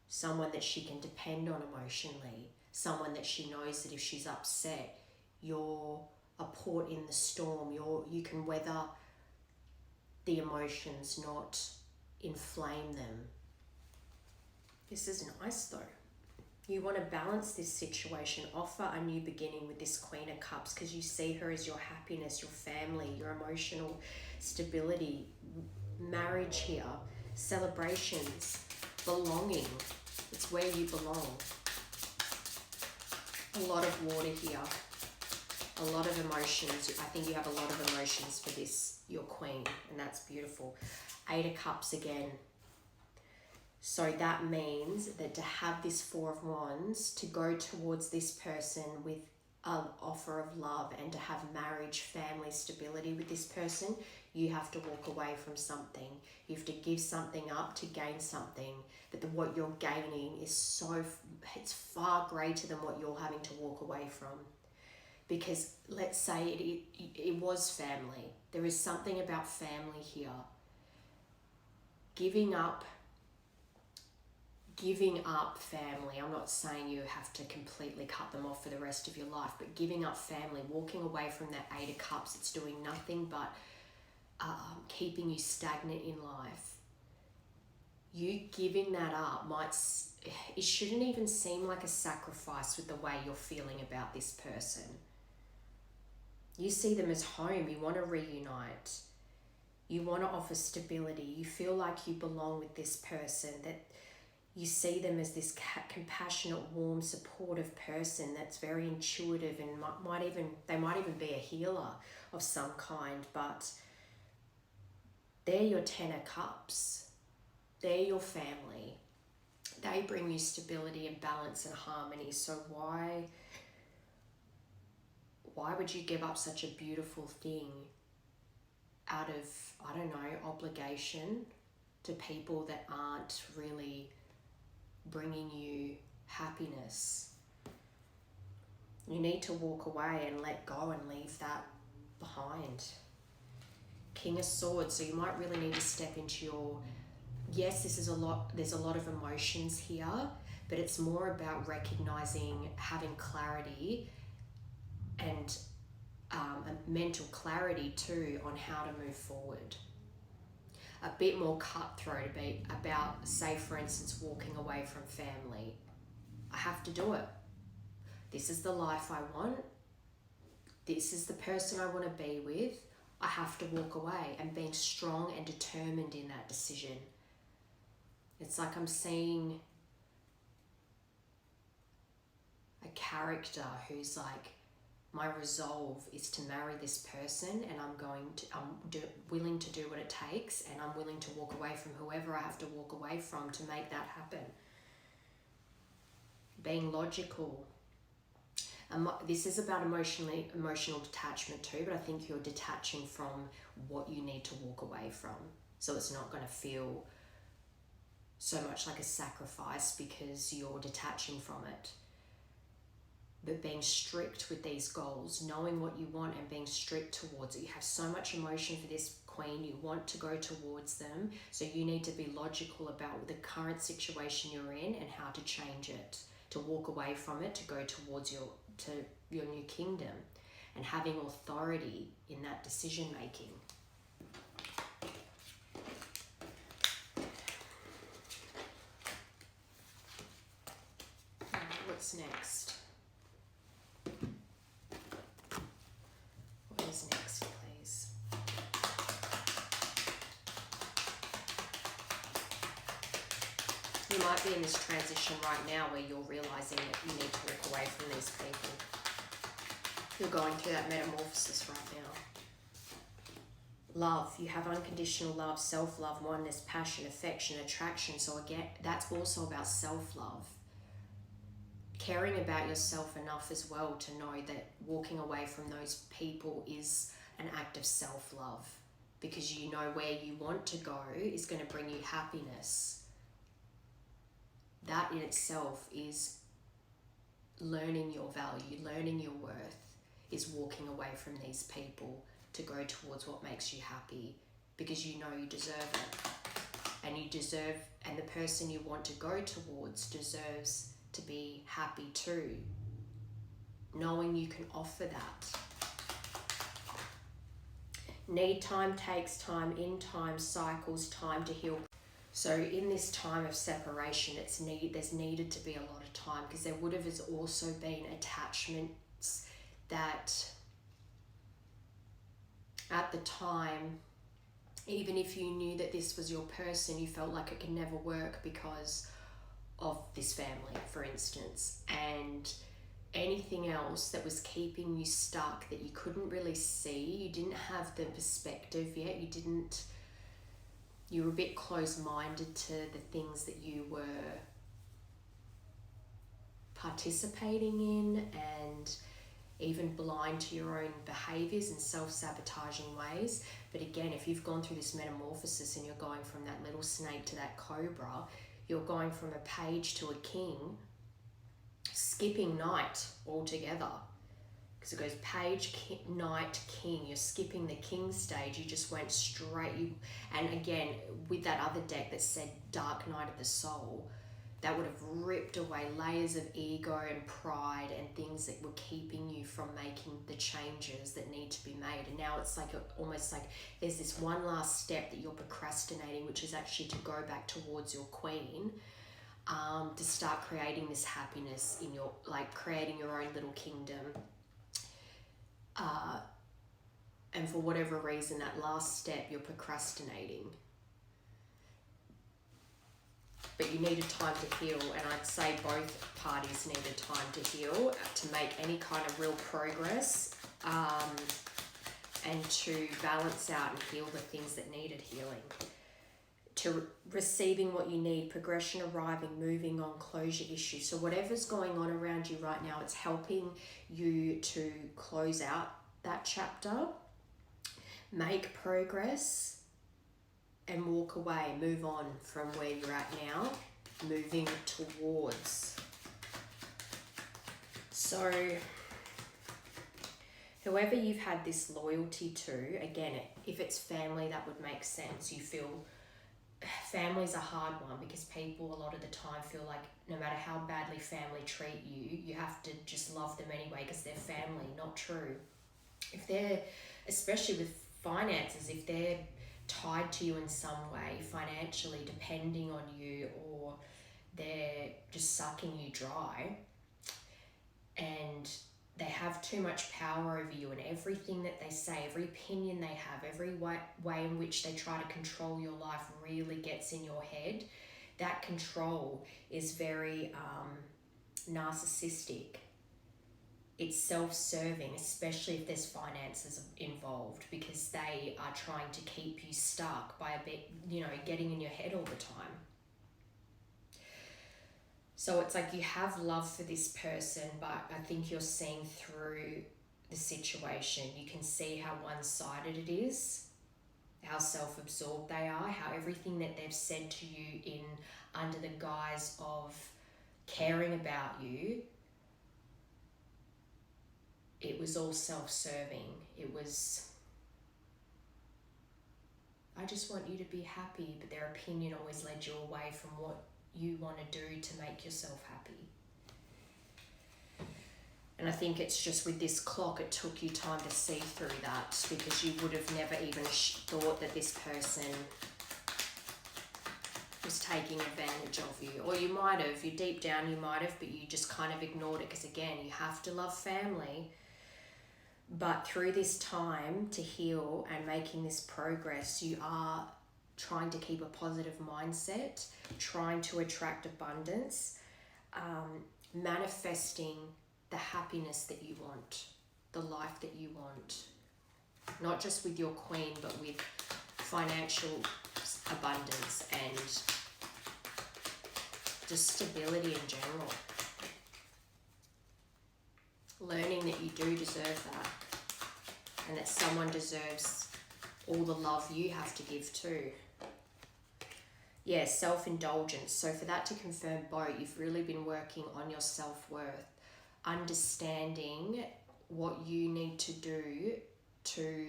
Someone that she can depend on emotionally. Someone that she knows that if she's upset, you're a port in the storm. You can weather the emotions, not inflame them. This is nice though. You want to balance this situation, offer a new beginning with this Queen of Cups, because you see her as your happiness, your family, your emotional stability, marriage here, celebrations, belonging. It's where you belong. A lot of water here, a lot of emotions. I think you have a lot of emotions for this, your Queen, and that's beautiful. 8 of Cups again. So that means that to have this 4 of Wands, to go towards this person with an offer of love and to have marriage, family, stability with this person, you have to walk away from something. You have to give something up to gain something. But what you're gaining is it's far greater than what you're having to walk away from. Because let's say it was family. There is something about family here. Giving up family. I'm not saying you have to completely cut them off for the rest of your life, but giving up family, walking away from that 8 of Cups, it's doing nothing but keeping you stagnant in life. You giving that up it shouldn't even seem like a sacrifice with the way you're feeling about this person. You see them as home. You want to reunite. You want to offer stability. You feel like you belong with this person, that you see them as this compassionate, warm, supportive person that's very intuitive and they might even be a healer of some kind, but they're your 10 of Cups. They're your family. They bring you stability and balance and harmony. So why would you give up such a beautiful thing out of, I don't know, obligation to people that aren't really bringing you happiness? You need to walk away and let go and leave that behind. King of Swords, so you might really need to step into your, yes, there's a lot of emotions here, but it's more about recognizing, having clarity and a mental clarity too on how to move forward. A bit more cutthroat about, say for instance, walking away from family. I have to do it. This is the life I want. This is the person I want to be with. I have to walk away, and being strong and determined in that decision. It's like I'm seeing a character who's like, my resolve is to marry this person, and I'm willing to do what it takes, and I'm willing to walk away from whoever I have to walk away from to make that happen. Being logical. This is about emotional detachment too, but I think you're detaching from what you need to walk away from. So it's not going to feel so much like a sacrifice because you're detaching from it. But being strict with these goals, knowing what you want and being strict towards it. You have so much emotion for this Queen, you want to go towards them, so you need to be logical about the current situation you're in and how to change it, to walk away from it, to go towards your new kingdom, and having authority in that decision making. What's next? What is next, please? You might be in this transition right now where you're realizing that you need to walk away from these people. You're going through that metamorphosis right now. Love, you have unconditional love, self-love, oneness, passion, affection, attraction. So again, that's also about self-love. Caring about yourself enough as well to know that walking away from those people is an act of self-love, because you know where you want to go is going to bring you happiness. That in itself is learning your value, learning your worth. is walking away from these people to go towards what makes you happy, because you know you deserve it. And the person you want to go towards deserves to be happy too, knowing you can offer that. Need time takes time, in time cycles, time to heal. So in this time of separation, there's needed to be a lot of time, because there would have also been attachments that at the time, even if you knew that this was your person, you felt like it could never work because of this family, for instance, and anything else that was keeping you stuck that you couldn't really see. You didn't have the perspective yet. You were a bit close-minded to the things that you were participating in, and even blind to your own behaviors and self-sabotaging ways. But again, if you've gone through this metamorphosis and you're going from that little snake to that cobra, you're going from a page to a king, skipping knight altogether. Because it goes page, knight, king. You're skipping the king stage. You just went straight. And again, with that other deck that said Dark Night of the Soul, that would have ripped away layers of ego and pride and things that were keeping you from making the changes that need to be made. And now it's like almost like there's this one last step that you're procrastinating, which is actually to go back towards your queen, to start creating this happiness in your, like creating your own little kingdom. And for whatever reason, that last step you're procrastinating. But you needed time to heal, and I'd say both parties needed time to heal to make any kind of real progress, and to balance out and heal the things that needed healing. To receiving what you need, progression arriving, moving on, closure issues. So whatever's going on around you right now, it's helping you to close out that chapter, make progress, and walk away, move on from where you're at now, moving towards. So whoever you've had this loyalty to, again, if it's family, that would make sense. You feel family's a hard one, because people a lot of the time feel like no matter how badly family treat you, you have to just love them anyway because they're family. Not true. If they're, especially with finances, if they're tied to you in some way financially, depending on you, or they're just sucking you dry, and they have too much power over you, and everything that they say, every opinion they have, every way in which they try to control your life really gets in your head, that control is very narcissistic. It's self-serving, especially if there's finances involved, because they are trying to keep you stuck by a bit, getting in your head all the time. So it's like you have love for this person, but I think you're seeing through the situation. You can see how one-sided it is, how self-absorbed they are, how everything that they've said to you under the guise of caring about you, it was all self-serving. It was, I just want you to be happy, but their opinion always led you away from what you want to do to make yourself happy. And I think it's just with this clock, it took you time to see through that, because you would have never even thought that this person was taking advantage of you. Or you might have, deep down you might have, but you just kind of ignored it, because again, you have to love family. But through this time to heal and making this progress, you are trying to keep a positive mindset, trying to attract abundance, manifesting the happiness that you want, the life that you want, not just with your queen, but with financial abundance and just stability in general. Learning that you do deserve that, and that someone deserves all the love you have to give too. Yeah, self-indulgence. So for that to confirm both, you've really been working on your self-worth, understanding what you need to do to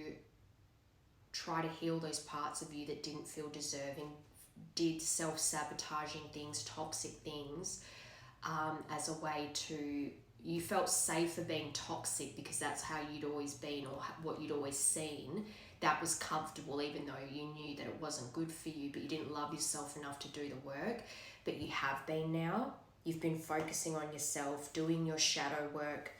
try to heal those parts of you that didn't feel deserving, did self-sabotaging things, toxic things, as a way to, you felt safer being toxic because that's how you'd always been or what you'd always seen. That was comfortable, even though you knew that it wasn't good for you, but you didn't love yourself enough to do the work. But you have been now. You've been focusing on yourself, doing your shadow work,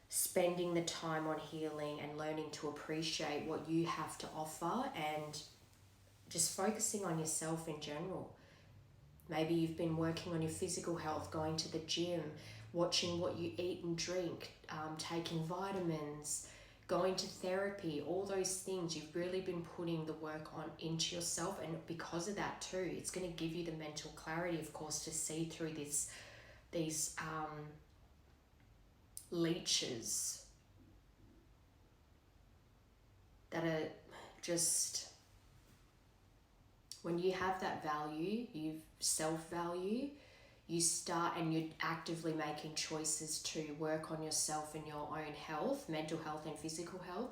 spending the time on healing and learning to appreciate what you have to offer, and just focusing on yourself in general. Maybe you've been working on your physical health, going to the gym, watching what you eat and drink, taking vitamins, going to therapy, all those things. You've really been putting the work on into yourself, and because of that too, it's going to give you the mental clarity, of course, to see through these leeches that are just, when you have that value, you've self-value, you start, and you're actively making choices to work on yourself and your own health, mental health and physical health,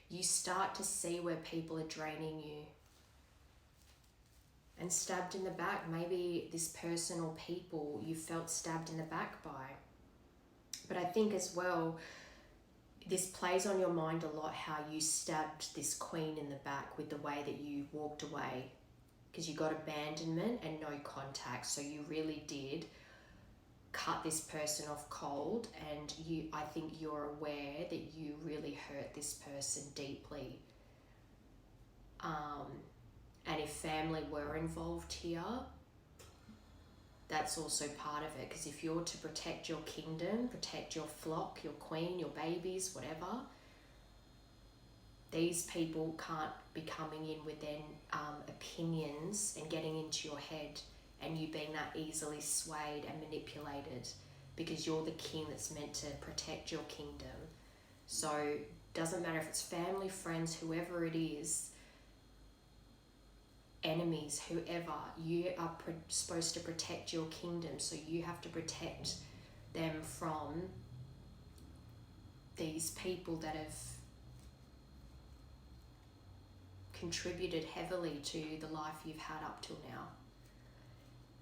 you start to see where people are draining you and stabbed in the back. Maybe this person or people you felt stabbed in the back by. But I think as well, this plays on your mind a lot, how you stabbed this queen in the back with the way that you walked away, because you got abandonment and no contact. So you really did cut this person off cold, and I think you're aware that you really hurt this person deeply. And if family were involved here, that's also part of it, because if you're to protect your kingdom, protect your flock, your queen, your babies, whatever, these people can't be coming in with their opinions and getting into your head, and you being that easily swayed and manipulated, because you're the king that's meant to protect your kingdom. So doesn't matter if it's family, friends, whoever it is, enemies, whoever, you are supposed to protect your kingdom, so you have to protect them from these people that have contributed heavily to the life you've had up till now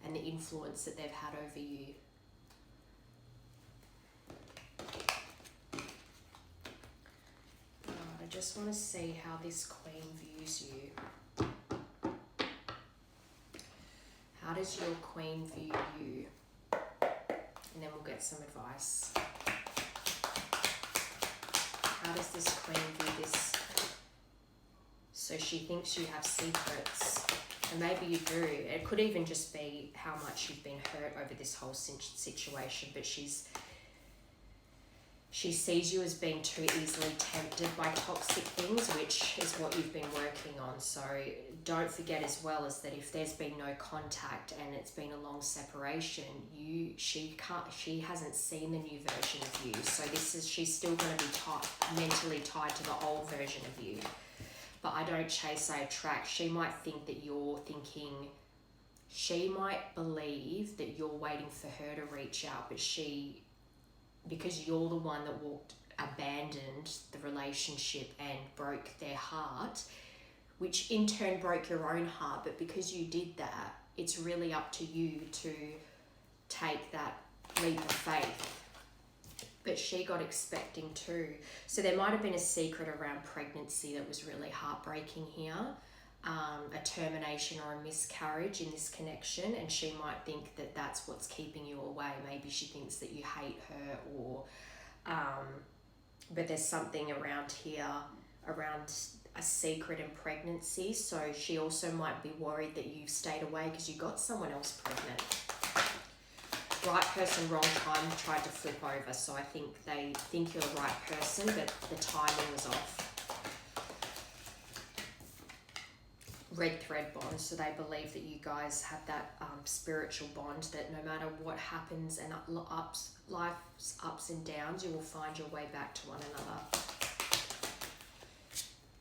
and the influence that they've had over you. I just want to see how this queen views you. How does your queen view you? And then we'll get some advice. How does this queen view this? So she thinks you have secrets, and maybe you do. It could even just be how much you've been hurt over this whole situation, but she sees you as being too easily tempted by toxic things, which is what you've been working on. So don't forget as well is that if there's been no contact and it's been a long separation, she hasn't seen the new version of you. So she's still going to be mentally tied to the old version of you. But I don't chase, I attract. She might think that you're thinking, she might believe that you're waiting for her to reach out, but because you're the one that abandoned the relationship and broke their heart, which in turn broke your own heart, but because you did that, it's really up to you to take that leap of faith. But she got expecting too. So there might have been a secret around pregnancy that was really heartbreaking here, a termination or a miscarriage in this connection, and she might think that that's what's keeping you away. Maybe she thinks that you hate her, or but there's something around here around a secret in pregnancy. So she also might be worried that you've stayed away because you got someone else pregnant. Right person, wrong time, tried to flip over. So I think they think you're the right person, but the timing was off. Red thread bond, so they believe that you guys have that spiritual bond, that no matter what happens and life's ups and downs, you will find your way back to one another.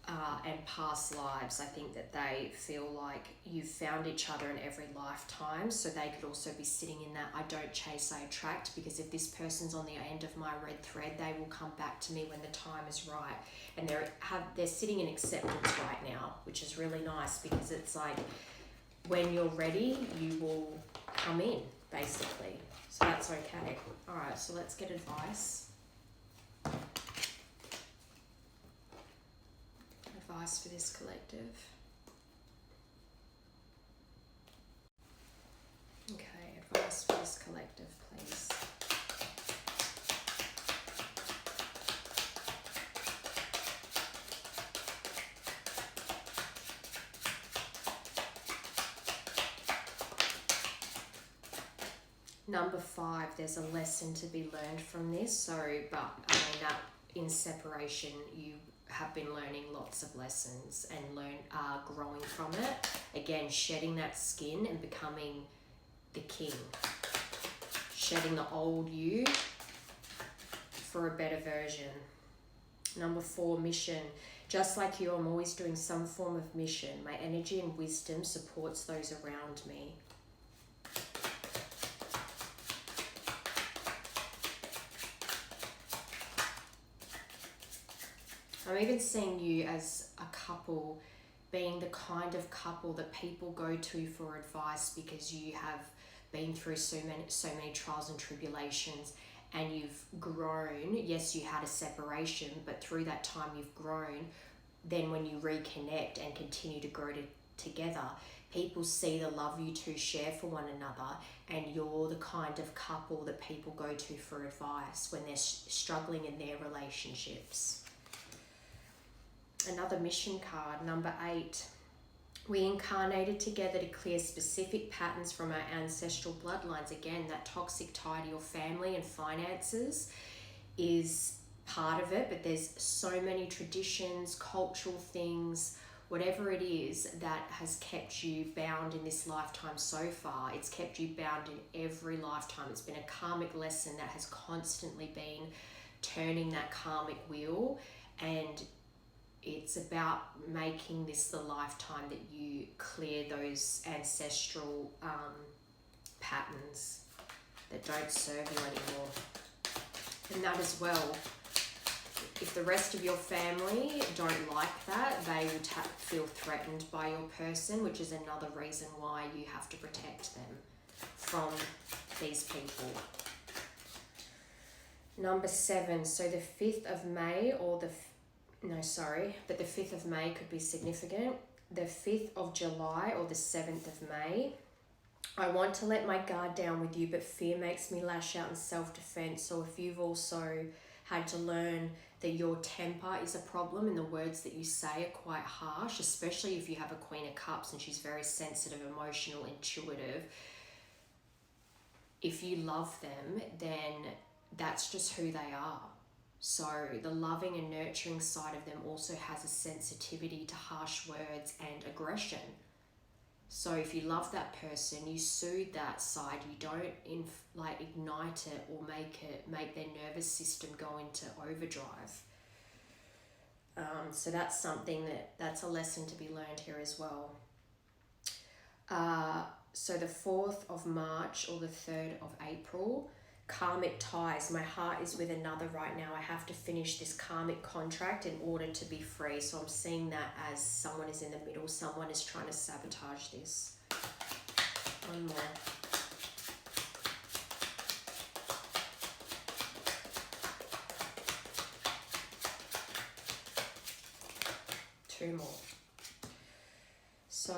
and past lives. I think that they feel like you've found each other in every lifetime, so they could also be sitting in that I don't chase, I attract, because if this person's on the end of my red thread, they will come back to me when the time is right. And they're sitting in acceptance right now, which is really nice, because it's like when you're ready, you will come in, basically. So that's okay. All right, so let's get advice. Advice for this collective. Okay, advice for this collective, please. Number 5, there's a lesson to be learned from this. But I mean that in separation, you have been learning lots of lessons and growing from it. Again, shedding that skin and becoming the king. Shedding the old you for a better version. Number 4, mission. Just like you, I'm always doing some form of mission. My energy and wisdom supports those around me. I'm even seeing you as a couple, being the kind of couple that people go to for advice because you have been through so many trials and tribulations, and you've grown. Yes, you had a separation, but through that time you've grown. Then when you reconnect and continue to grow together, people see the love you two share for one another, and you're the kind of couple that people go to for advice when they're struggling in their relationships. Another mission card, number 8. We incarnated together to clear specific patterns from our ancestral bloodlines. Again, that toxic tie to your family and finances is part of it, but there's so many traditions, cultural things, whatever it is that has kept you bound in this lifetime so far. It's kept you bound in every lifetime. It's been a karmic lesson that has constantly been turning that karmic wheel, and it's about making this the lifetime that you clear those ancestral patterns that don't serve you anymore. And that as well, if the rest of your family don't like that, they will feel threatened by your person, which is another reason why you have to protect them from these people. Number 7, so the 5th of May or the 5th of May could be significant. The 5th of July or the 7th of May. I want to let my guard down with you, but fear makes me lash out in self-defense. So if you've also had to learn that your temper is a problem and the words that you say are quite harsh, especially if you have a Queen of Cups and she's very sensitive, emotional, intuitive. If you love them, then that's just who they are. So the loving and nurturing side of them also has a sensitivity to harsh words and aggression. So if you love that person, you soothe that side. You don't ignite it or make their nervous system go into overdrive. So that's something that's a lesson to be learned here as well. So the 4th of March or the 3rd of April. Karmic ties. My heart is with another right now. I have to finish this karmic contract in order to be free. So I'm seeing that as someone is in the middle. Someone is trying to sabotage this. One more. Two more. So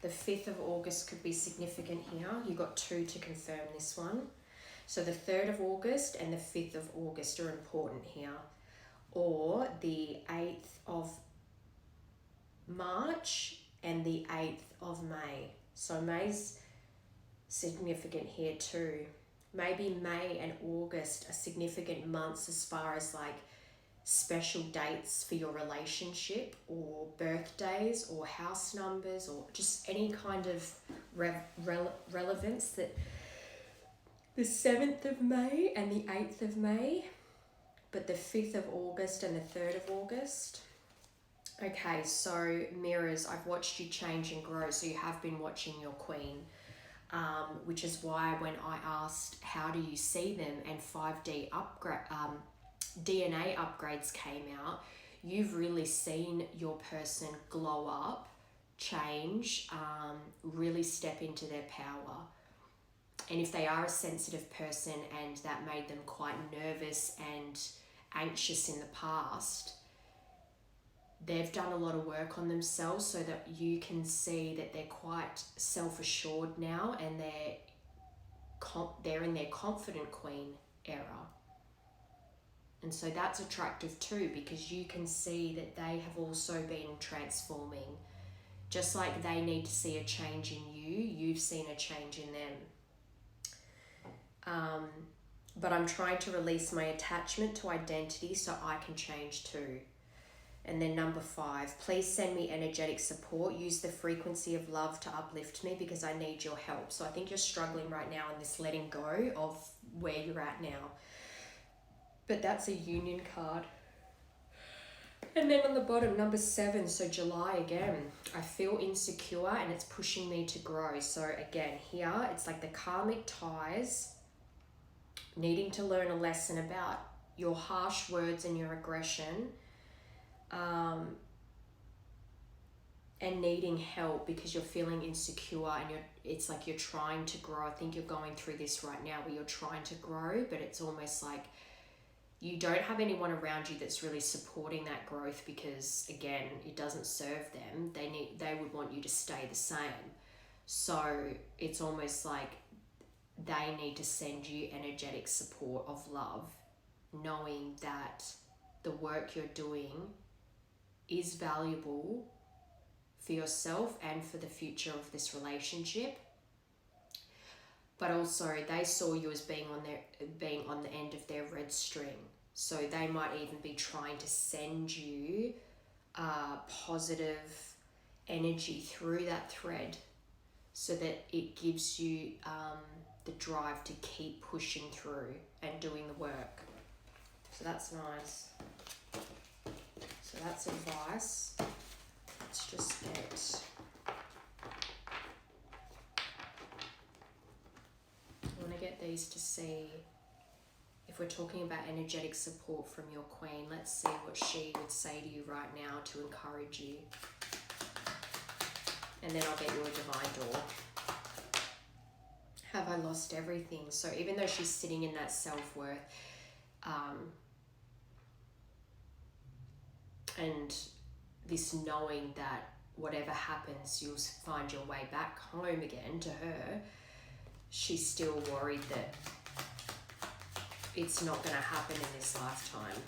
the 5th of August could be significant here. You got 2 to confirm this one. So the 3rd of August and the 5th of August are important here. Or the 8th of March and the 8th of May. So May's significant here too. Maybe May and August are significant months as far as special dates for your relationship, or birthdays, or house numbers, or just any kind of relevance. That the 7th of May and the 8th of May, but the 5th of August and the 3rd of August. Okay, so mirrors, I've watched you change and grow. So you have been watching your queen, which is why when I asked how do you see them and 5D upgrade, DNA upgrades came out, you've really seen your person glow up, change, really step into their power. And if they are a sensitive person and that made them quite nervous and anxious in the past, they've done a lot of work on themselves so that you can see that they're quite self-assured now, and they're in their confident queen era. And so that's attractive too, because you can see that they have also been transforming. Just like they need to see a change in you, you've seen a change in them. But I'm trying to release my attachment to identity so I can change too. And then number 5, please send me energetic support. Use the frequency of love to uplift me because I need your help. So I think you're struggling right now in this letting go of where you're at now. But that's a union card. And then on the bottom, number 7, so July again. I feel insecure and it's pushing me to grow. So again, here, it's like the karmic ties, needing to learn a lesson about your harsh words and your aggression, and needing help because you're feeling insecure and it's like you're trying to grow. I think you're going through this right now where you're trying to grow, but it's almost like you don't have anyone around you that's really supporting that growth because, again, it doesn't serve them. They would want you to stay the same. So it's almost like they need to send you energetic support of love, knowing that the work you're doing is valuable for yourself and for the future of this relationship. But also they saw you as being on the end of their red string. So they might even be trying to send you positive energy through that thread so that it gives you the drive to keep pushing through and doing the work. So that's nice. So that's advice. Let's just get... I want to get these to see if we're talking about energetic support from your queen. Let's see what she would say to you right now to encourage you. And then I'll get you a divine door. Have I lost everything? So even though she's sitting in that self-worth, and this knowing that whatever happens, you'll find your way back home again to her, she's still worried that it's not going to happen in this lifetime.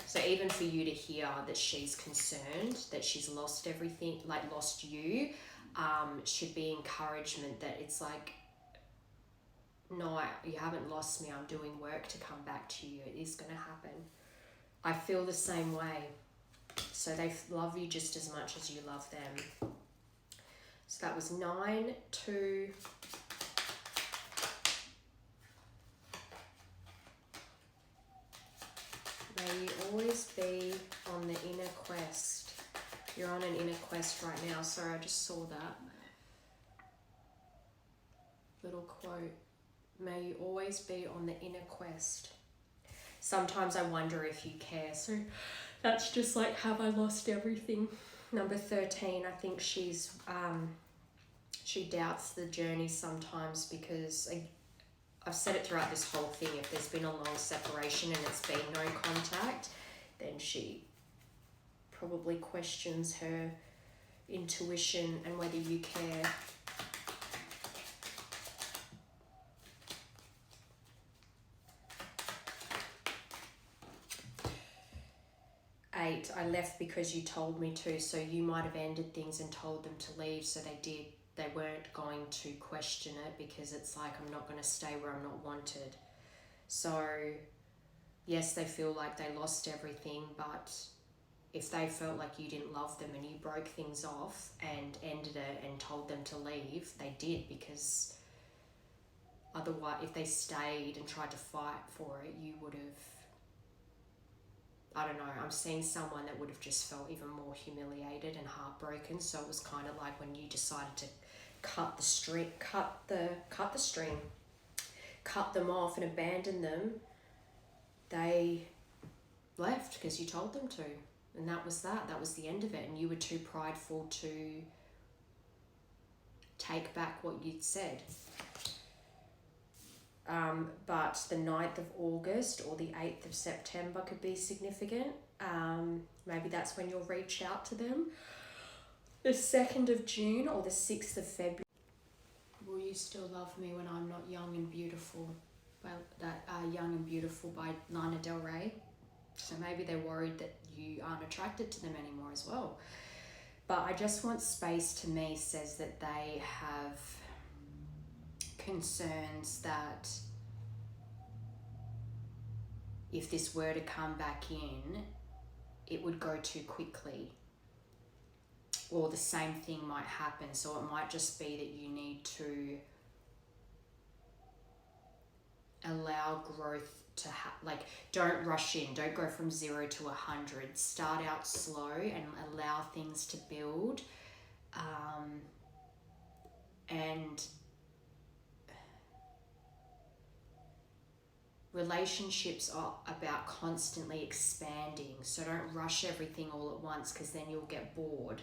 So even for you to hear that she's concerned, that she's lost everything, like lost you, should be encouragement that it's like, no, you haven't lost me. I'm doing work to come back to you. It is going to happen. I feel the same way. So they love you just as much as you love them. So that was 9, 2... May you always be on the inner quest. You're on an inner quest right now. Sorry, I just saw that little quote. May you always be on the inner quest. Sometimes I wonder if you care. So that's just like, have I lost everything? Number 13, I think she doubts the journey sometimes because I've said it throughout this whole thing, if there's been a long separation and it's been no contact, then she probably questions her intuition and whether you care. I left because you told me to, so you might have ended things and told them to leave, so they did. They weren't going to question it because it's like, I'm not going to stay where I'm not wanted. So yes, they feel like they lost everything, but if they felt like you didn't love them and you broke things off and ended it and told them to leave, they did, because otherwise if they stayed and tried to fight for it, you would have I don't know, I'm seeing someone that would have just felt even more humiliated and heartbroken. So it was kind of like when you decided to cut them off and abandon them, they left because you told them to. And that was the end of it. And you were too prideful to take back what you'd said. But the 9th of August or the 8th of September could be significant. Maybe that's when you'll reach out to them. The 2nd of June or the 6th of February. Will you still love me when I'm not young and beautiful? Well, Young and Beautiful by Lana Del Rey. So maybe they're worried that you aren't attracted to them anymore as well. But I Just Want Space to me says that they have concerns that if this were to come back in, it would go too quickly. Or the same thing might happen. So it might just be that you need to allow growth to don't rush in. Don't go from 0 to 100. Start out slow and allow things to build. And relationships are about constantly expanding. So don't rush everything all at once, because then you'll get bored.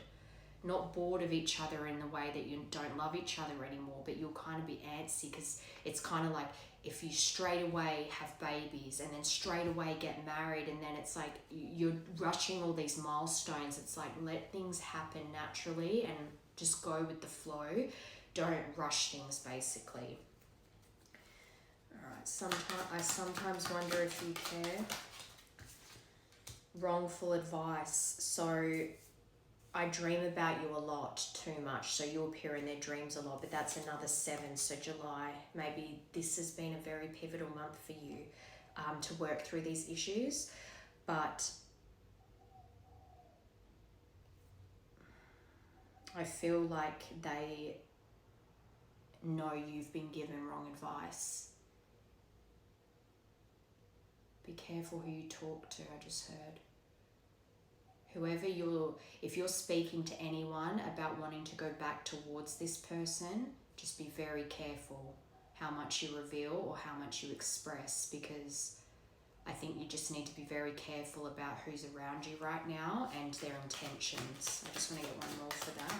Not bored of each other in the way that you don't love each other anymore, but you'll kind of be antsy, because it's kind of like if you straight away have babies and then straight away get married, and then it's like you're rushing all these milestones. It's like, let things happen naturally and just go with the flow. Don't rush things, basically. All right, I sometimes wonder if you care. Wrongful advice. So I dream about you a lot, too much, so you appear in their dreams a lot, but that's another 7, so July. Maybe this has been a very pivotal month for you to work through these issues, but I feel like they know you've been given wrong advice. Be careful who you talk to, I just heard. If you're speaking to anyone about wanting to go back towards this person, just be very careful how much you reveal or how much you express, because I think you just need to be very careful about who's around you right now and their intentions. I just want to get one more for that.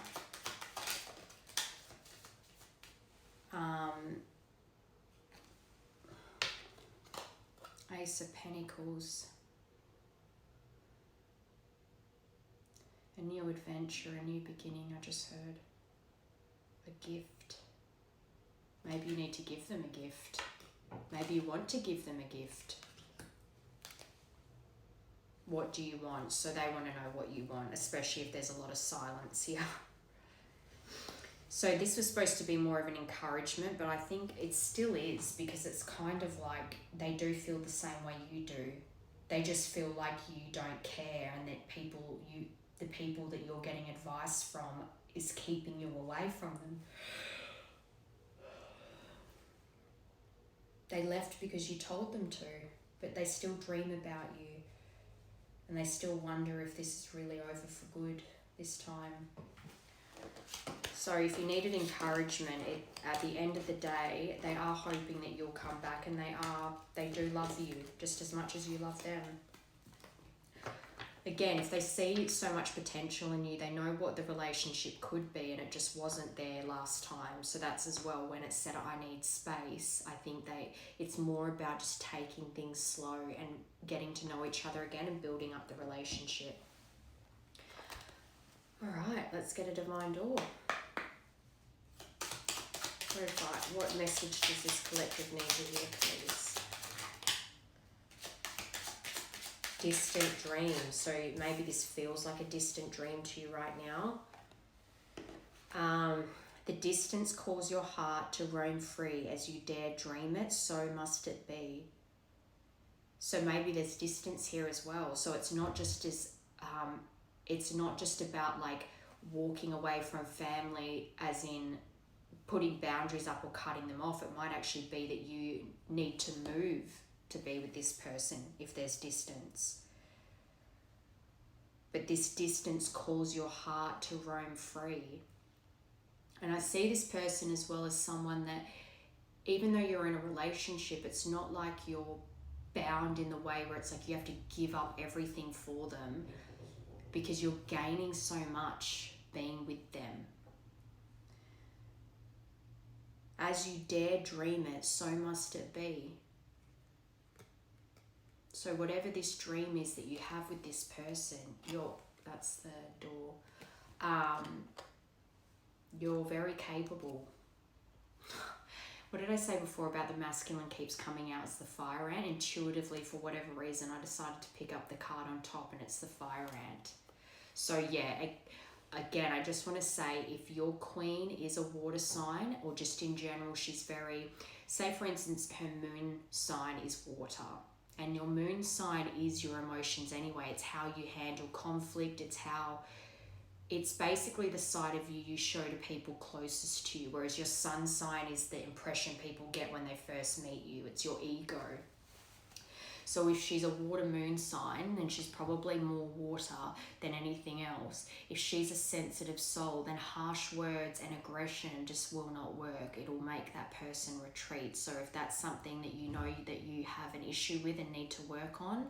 Ace of Pentacles. A new adventure, a new beginning, I just heard. A gift. Maybe you need to give them a gift. Maybe you want to give them a gift. What do you want? So they want to know what you want, especially if there's a lot of silence here. So this was supposed to be more of an encouragement, but I think it still is, because it's kind of like they do feel the same way you do. They just feel like you don't care, and that the people that you're getting advice from is keeping you away from them. They left because you told them to, but they still dream about you, and they still wonder if this is really over for good this time. So if you needed encouragement, at the end of the day, they are hoping that you'll come back, and they do love you just as much as you love them. Again, if they see so much potential in you, they know what the relationship could be, and it just wasn't there last time. So that's as well when it said, I need space. I think it's more about just taking things slow and getting to know each other again and building up the relationship. All right, let's get a divine door. What message does this collective need to hear, please? Distant dreams. So maybe this feels like a distant dream to you right now. The distance calls your heart to roam free as you dare dream it, so must it be. So maybe there's distance here as well. So it's not just about like walking away from family as in putting boundaries up or cutting them off. It might actually be that you need to move to be with this person if there's distance. but this distance calls your heart to roam free. And I see this person as well as someone that, even though you're in a relationship, it's not like you're bound in the way where it's like you have to give up everything for them, because you're gaining so much being with them. As you dare dream it, so must it be. So whatever this dream is that you have with this person, that's the door. You're very capable. What did I say before about the masculine keeps coming out as the fire ant? Intuitively, for whatever reason, I decided to pick up the card on top, and it's the fire ant. So yeah, again, I just want to say, if your queen is a water sign, or just in general, she's very, say for instance, her moon sign is water. And your moon sign is your emotions anyway. It's how you handle conflict. It's basically the side of you show to people closest to you, whereas your sun sign is the impression people get when they first meet you. It's your ego. So if she's a water moon sign, then she's probably more water than anything else. If she's a sensitive soul, then harsh words and aggression just will not work. It'll make that person retreat. So if that's something that you know that you have an issue with and need to work on,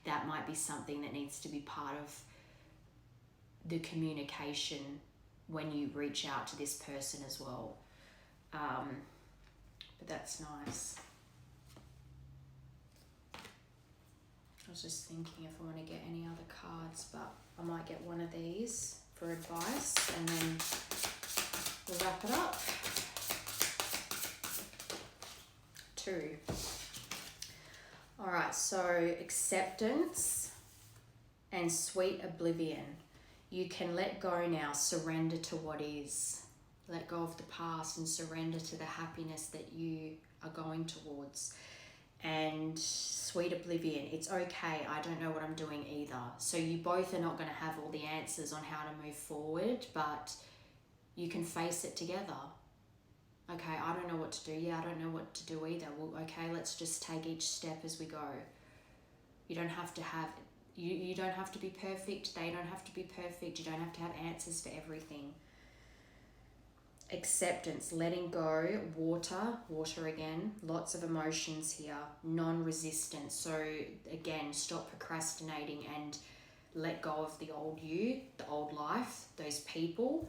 that might be something that needs to be part of the communication when you reach out to this person as well. But that's nice. I was just thinking if I want to get any other cards, but I might get one of these for advice, and then we'll wrap it up. 2. All right, so acceptance and sweet oblivion. You can let go now, surrender to what is. Let go of the past and surrender to the happiness that you are going towards. And sweet oblivion, it's okay, I don't know what I'm doing either. So you both are not going to have all the answers on how to move forward, but you can face it together. Okay, I don't know what to do. Yeah, I don't know what to do either. Well, okay, let's just take each step as we go. You don't have to have, you don't have to be perfect. They don't have to be perfect. You don't have to have answers for everything. Acceptance, letting go, water again, lots of emotions here, non-resistance. So again, stop procrastinating and let go of the old you, the old life, those people.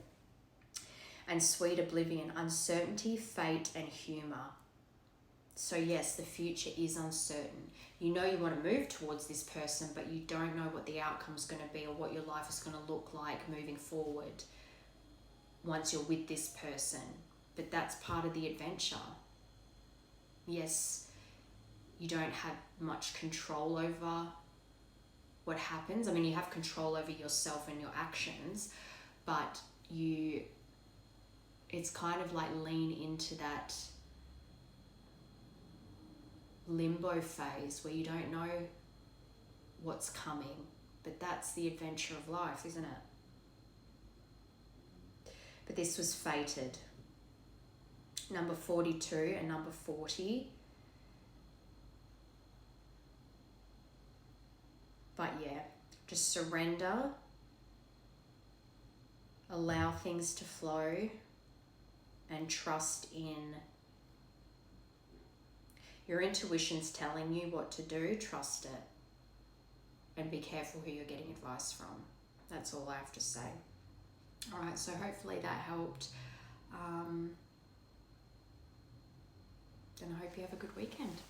And sweet oblivion, uncertainty, fate, and humor. So yes, the future is uncertain. You know you want to move towards this person, but you don't know what the outcome's going to be or what your life is going to look like moving forward once you're with this person. But that's part of the adventure. Yes, you don't have much control over what happens. I mean, you have control over yourself and your actions, but it's kind of like lean into that limbo phase where you don't know what's coming. But that's the adventure of life, isn't it? But this was fated. Number 42 and number 40. But yeah, just surrender. Allow things to flow and trust in your intuition's telling you what to do. Trust it. And be careful who you're getting advice from. That's all I have to say. All right, so hopefully that helped. Then I hope you have a good weekend.